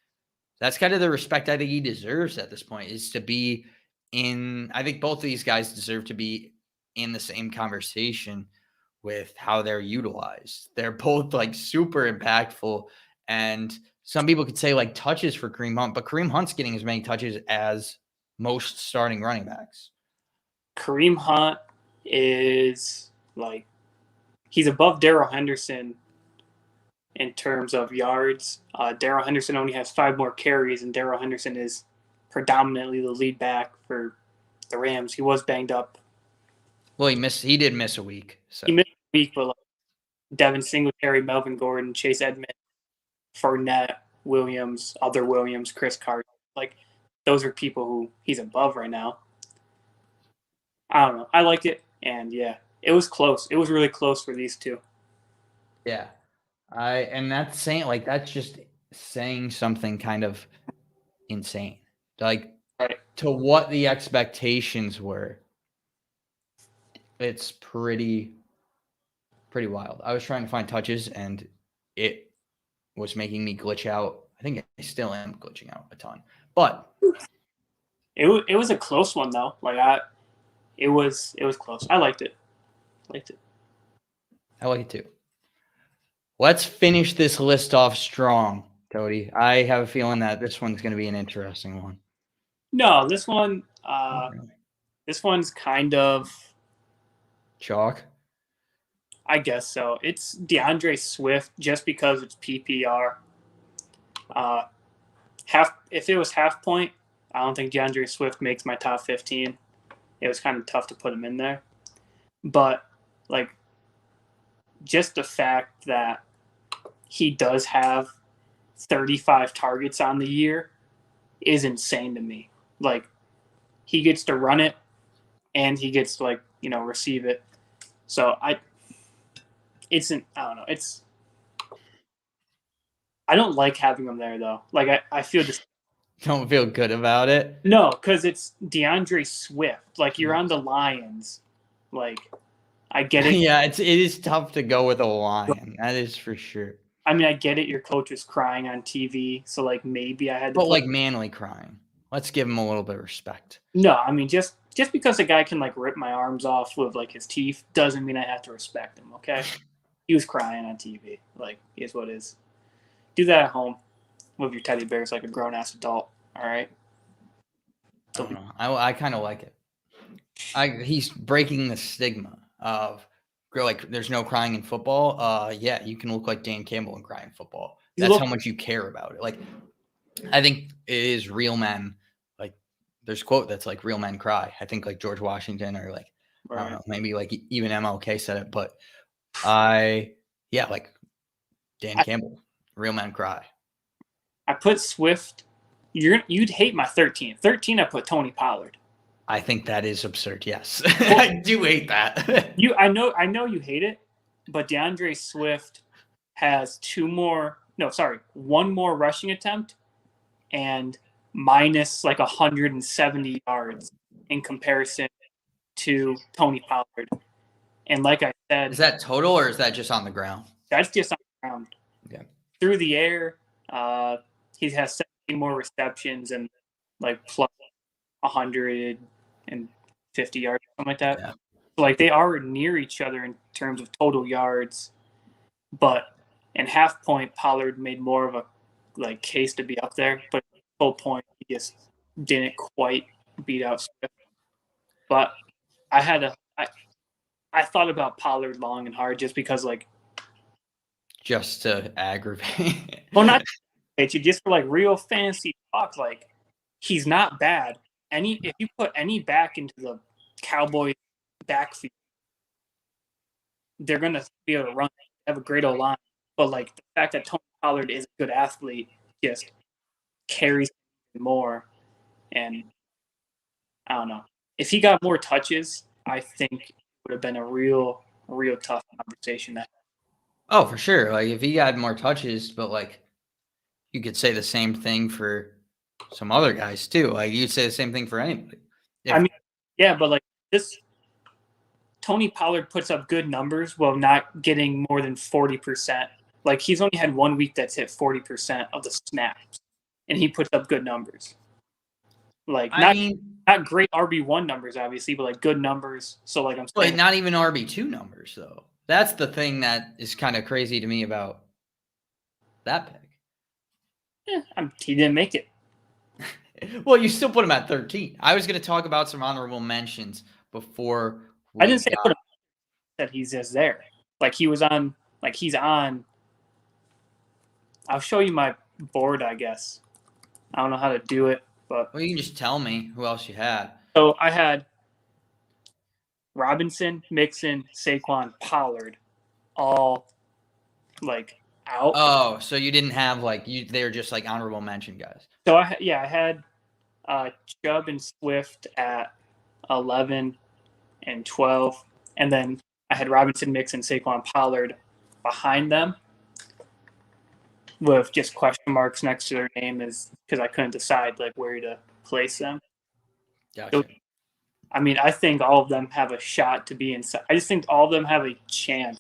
that's kind of the respect I think he deserves at this point, is to be in. I think both of these guys deserve to be in the same conversation with how they're utilized. They're both like super impactful. And some people could say like touches for Kareem Hunt, but Kareem Hunt's getting as many touches as most starting running backs. Kareem Hunt is like, he's above Darrell Henderson in terms of yards. Darrell Henderson only has 5 more carries, and Darrell Henderson is predominantly the lead back for the Rams. He was banged up. Well, he did miss a week. So he missed a week, but like Devin Singletary, Melvin Gordon, Chase Edmonds, Fournette, Williams, other Williams, Chris Carter, like those are people who he's above right now. I don't know. I like it, and yeah, it was close. It was really close for these two. yeah. And that's saying like that's just saying something kind of insane. Like Right. to what the expectations were. It's pretty wild. I was trying to find touches and it was making me glitch out. I think I still am glitching out a ton. But it was a close one though. It was close. I liked it. I like it too. Let's finish this list off strong, Cody. I have a feeling that this one's going to be an interesting one. No, this one Really? this one's kind of, Chalk. I guess so. It's DeAndre Swift just because it's PPR. If it was half point, I don't think DeAndre Swift makes my top 15. It was kind of tough to put him in there. But like just the fact that he does have 35 targets on the year is insane to me. Like he gets to run it and he gets to receive it. So I don't know. I don't like having him there though. Like I feel this. Don't feel good about it. No, because it's DeAndre Swift. Like you're on the Lions. Like I get it. Yeah, it is tough to go with a Lion. That is for sure. I mean, I get it. Your coach was crying on TV, so like maybe I had to. But like manly crying. Let's give him a little bit of respect. No, I mean just because a guy can like rip my arms off with like his teeth doesn't mean I have to respect him. Okay, he was crying on TV. Like is what is. Do that at home with your teddy bears like a grown ass adult. All right. I don't know. I kind of like it. He's breaking the stigma of like there's no crying in football. Yeah, you can look like Dan Campbell and cry in football. That's how much you care about it. Like I think it is real men. Like there's a quote that's like real men cry. I think like George Washington or like I don't know, maybe like even MLK said it, but like Dan Campbell, real men cry. I put Swift. You'd hate my 13. 13, I put Tony Pollard. I think that is absurd. Yes, I do hate that. I know you hate it, but DeAndre Swift has one more rushing attempt and minus like 170 yards in comparison to Tony Pollard. And like I said, is that total or is that just on the ground? That's just on the ground. Okay. Through the air, he has 17 more receptions and like plus 150 yards, something like that. Yeah. So like they are near each other in terms of total yards, but in half point, Pollard made more of a like case to be up there, but full point, he just didn't quite beat out Swift. But I thought about Pollard long and hard just because like just to aggravate. Well, not you just for like real fantasy talk. Like he's not bad. If you put any back into the Cowboys backfield, they're gonna be able to run. They have a great O-line, but like the fact that Tony Pollard is a good athlete just carries more. And I don't know if he got more touches, I think it would have been a real tough conversation to have. Oh, for sure. Like if he had more touches, but like you could say the same thing for some other guys too. Like you'd say the same thing for anybody. I mean, yeah, but like this, Tony Pollard puts up good numbers while not getting more than 40%. Like he's only had 1 week that's hit 40% of the snaps, and he puts up good numbers. Like not great RB1 numbers, obviously, but like good numbers. So like I'm saying, not even RB2 numbers though. That's the thing that is kind of crazy to me about that pick. Yeah, he didn't make it. Well, you still put him at 13. I was going to talk about some honorable mentions before. I didn't say I put him, that he's just there. Like he's on. I'll show you my board, I guess. I don't know how to do it, but well, you can just tell me who else you had. So I had Robinson, Mixon, Saquon, Pollard, all like out. Oh, so you didn't have they were just like honorable mention guys. So I had Chubb and Swift at 11 and 12, and then I had Robinson, Mixon, Saquon, Pollard behind them. with just question marks next to their name is because I couldn't decide like where to place them. So, Gotcha. I mean, I think all of them have a shot to be inside. I just think all of them have a chance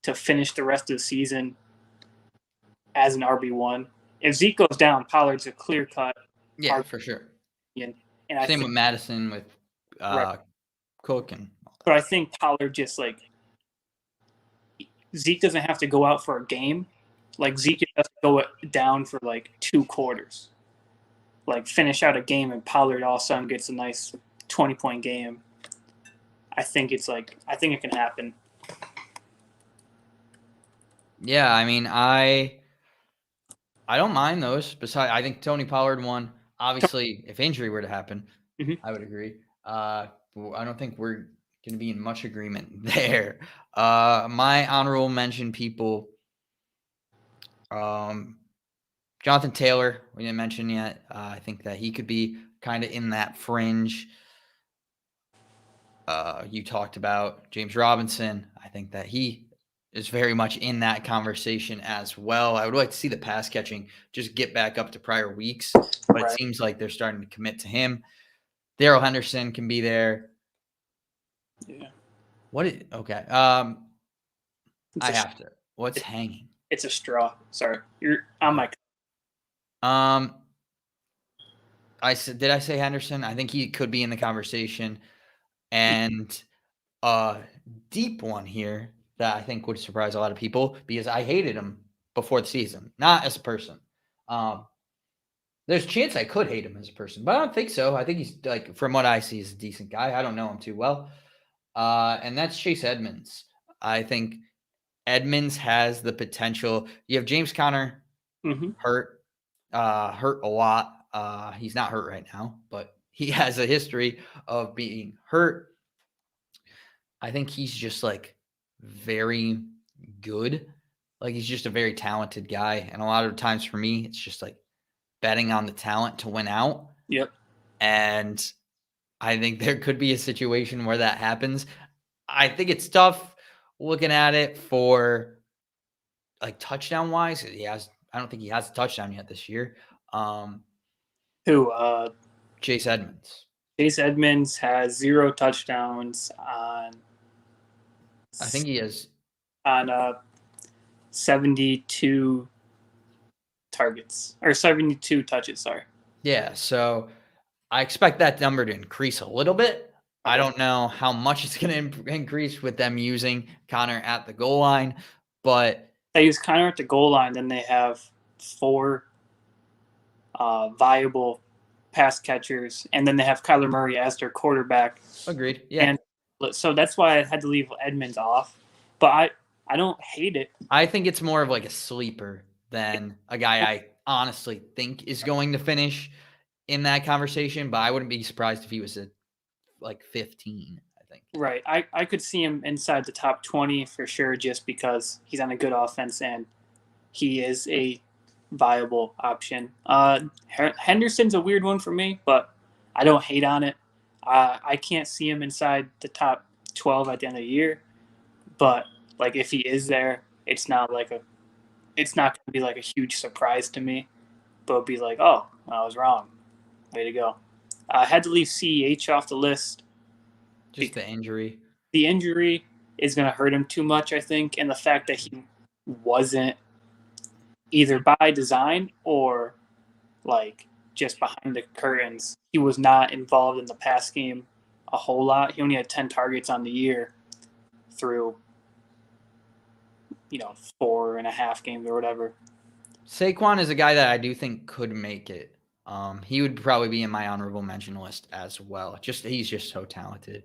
to finish the rest of the season as an RB1. If Zeke goes down, Pollard's a clear cut Yeah, for sure. RB, and I Same think with Madison, with right. Cook, and But I think Pollard just like Zeke doesn't have to go out for a game. Like Zeke has to go down for like 2 quarters, like finish out a game, and Pollard all of a sudden gets a nice 20-point game. I think it can happen. yeah, I mean, I don't mind those. Besides, I think Tony Pollard won. Obviously, if injury were to happen, I would agree. I don't think we're going to be in much agreement there. My honorable mention people, Jonathan Taylor, we didn't mention yet. I think that he could be kind of in that fringe. You talked about James Robinson. I think that he is very much in that conversation as well. I would like to see the pass catching just get back up to prior weeks, but it seems like they're starting to commit to him. Darrell Henderson can be there. Yeah. Okay. I have to. What's hanging? It's a straw. Sorry, you're on my. Did I say Henderson? I think he could be in the conversation. And a deep one here that I think would surprise a lot of people because I hated him before the season, not as a person. There's a chance I could hate him as a person, but I don't think so. I think he's like, from what I see, he's a decent guy. I don't know him too well. And that's Chase Edmonds. I think Edmonds has the potential. You have James Conner hurt a lot. He's not hurt right now, but he has a history of being hurt. I think he's just like very good. Like he's just a very talented guy. And a lot of times for me, it's just like betting on the talent to win out. Yep. And I think there could be a situation where that happens. I think it's tough looking at it for like touchdown wise. I don't think he has a touchdown yet this year. Who? Chase Edmonds. Chase Edmonds has 0 touchdowns on. I think he has on 72 targets or 72 touches. Sorry. Yeah, so I expect that number to increase a little bit. I don't know how much it's going to increase with them using Connor at the goal line, but they use Connor at the goal line. Then they have 4 viable pass catchers, and then they have Kyler Murray as their quarterback. Agreed. Yeah. And so that's why I had to leave Edmonds off. But I don't hate it. I think it's more of like a sleeper than a guy I honestly think is going to finish in that conversation, but I wouldn't be surprised if he was at like 15, I think. Right. I could see him inside the top 20 for sure, just because he's on a good offense and he is a viable option. Henderson's a weird one for me, but I don't hate on it. I can't see him inside the top 12 at the end of the year, but like if he is there, it's not going to be like a huge surprise to me, but it'll be like, oh, I was wrong. Way to go. I had to leave CEH off the list. Just the injury. The injury is going to hurt him too much, I think, and the fact that he wasn't either by design or like just behind the curtains. He was not involved in the pass game a whole lot. He only had 10 targets on the year through 4.5 games or whatever. Saquon is a guy that I do think could make it. He would probably be in my honorable mention list as well. He's just so talented.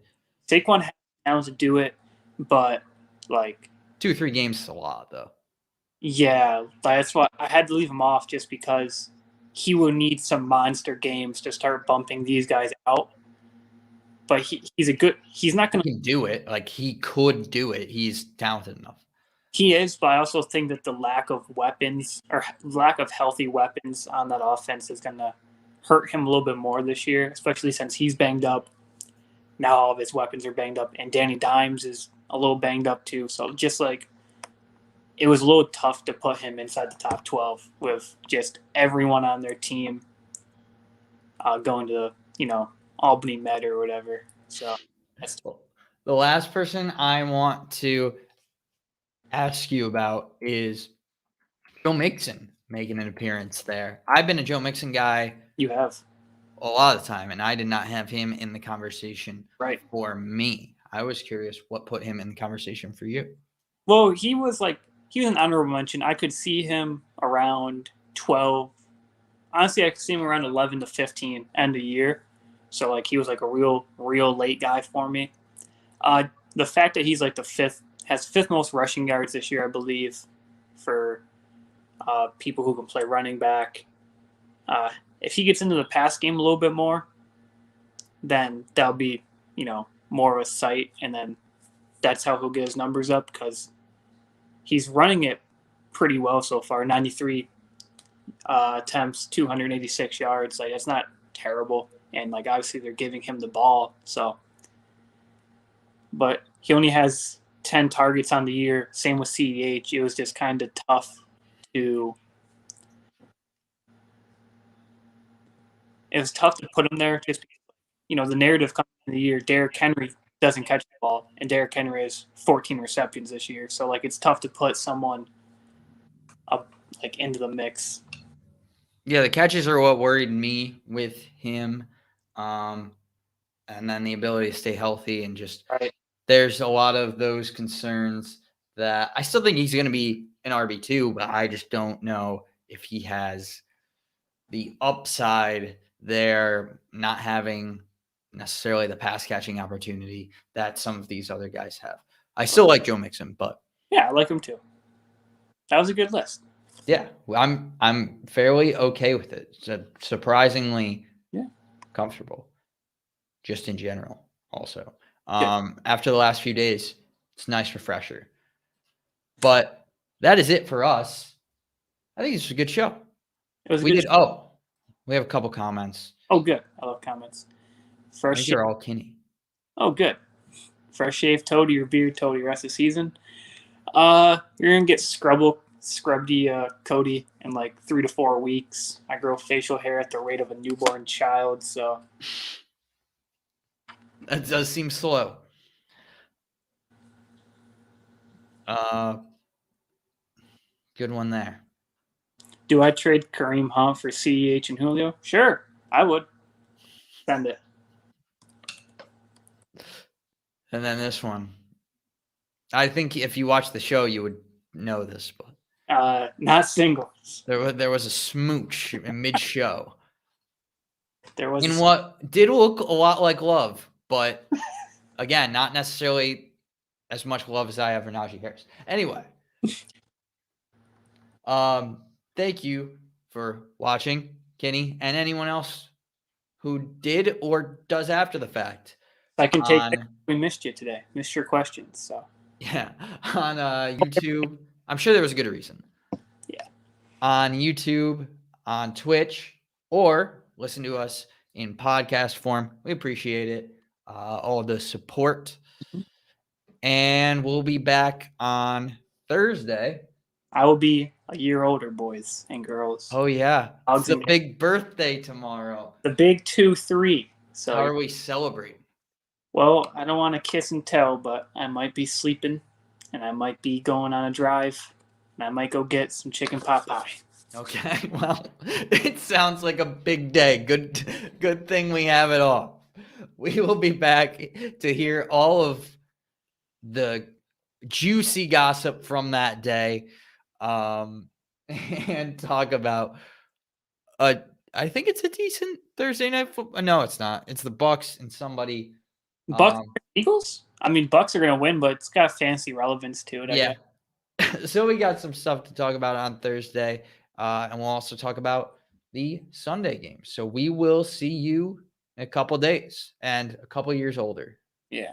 Saquon has talent to do it, but like 2-3 games is a lot though. Yeah, that's why I had to leave him off, just because he will need some monster games to start bumping these guys out. But he's not going to do it. Like he could do it. He's talented enough. He is, but I also think that the lack of weapons or lack of healthy weapons on that offense is going to hurt him a little bit more this year, especially since he's banged up. Now all of his weapons are banged up, and Danny Dimes is a little banged up too. So just like it was a little tough to put him inside the top 12 with just everyone on their team going to, Albany Med or whatever. So that's the last person I want to ask you about is Joe Mixon making an appearance there. I've been a Joe Mixon guy. You have. A lot of the time, and I did not have him in the conversation Right. for me. I was curious what put him in the conversation for you. Well, he was an honorable mention. I could see him around 12. Honestly, I could see him around 11 to 15 end of year. So he was a real late guy for me. The fact that he's has fifth most rushing yards this year, I believe, for people who can play running back. If he gets into the pass game a little bit more, then that'll be, more of a sight. And then that's how he'll get his numbers up because he's running it pretty well so far. 93 attempts, 286 yards. That's not terrible. And obviously they're giving him the ball. So, but he only has 10 targets on the year. Same with CEH. It was just kind of tough to. It was tough to put him there just because, the narrative coming in the year, Derrick Henry doesn't catch the ball, and Derrick Henry has 14 receptions this year. So, it's tough to put someone up, into the mix. Yeah, the catches are what worried me with him. And then the ability to stay healthy and just right. There's a lot of those concerns that I still think he's going to be an RB2, but I just don't know if he has the upside there, not having necessarily the pass catching opportunity that some of these other guys have. I still like Joe Mixon, but yeah, I like him too. That was a good list. Yeah, I'm fairly okay with it. Surprisingly comfortable, just in general. Also, after the last few days, it's a nice refresher. But that is it for us. I think it's a good show. It was. We have a couple comments. Oh, good. I love comments. Fresh shave. They're all Kinney. Oh, good. Fresh shave, toady your beard, toady rest of the season. You're gonna get scrubby Cody in 3 to 4 weeks. I grow facial hair at the rate of a newborn child, so that does seem slow. Good one there. Do I trade Kareem Hunt for CEH and Julio? Sure, I would. Send it. And then this one. I think if you watch the show, you would know this, but not singles. There was a smooch in mid-show. There was in what did look a lot like love, but again, not necessarily as much love as I have for Najee Harris. Anyway, thank you for watching, Kenny, and anyone else who did or does after the fact. I can take that. We missed you today. Missed your questions. So yeah, on YouTube. I'm sure there was a good reason. Yeah. On YouTube, on Twitch, or listen to us in podcast form. We appreciate it. All the support. Mm-hmm. And we'll be back on Thursday. I will be a year older, boys and girls. Oh, yeah. It's a big birthday tomorrow. The big 2-3. So how are we celebrating? Well, I don't want to kiss and tell, but I might be sleeping, and I might be going on a drive, and I might go get some chicken pot pie. Okay, well, it sounds like a big day. Good thing we have it all. We will be back to hear all of the juicy gossip from that day, and talk about I think it's a decent Thursday night football. No, it's not. It's the Bucks and somebody. Bucks Eagles? I mean, Bucks are going to win, but it's got fancy relevance to it. Yeah. So we got some stuff to talk about on Thursday, and we'll also talk about the Sunday game. So we will see you in a couple days and a couple years older. Yeah.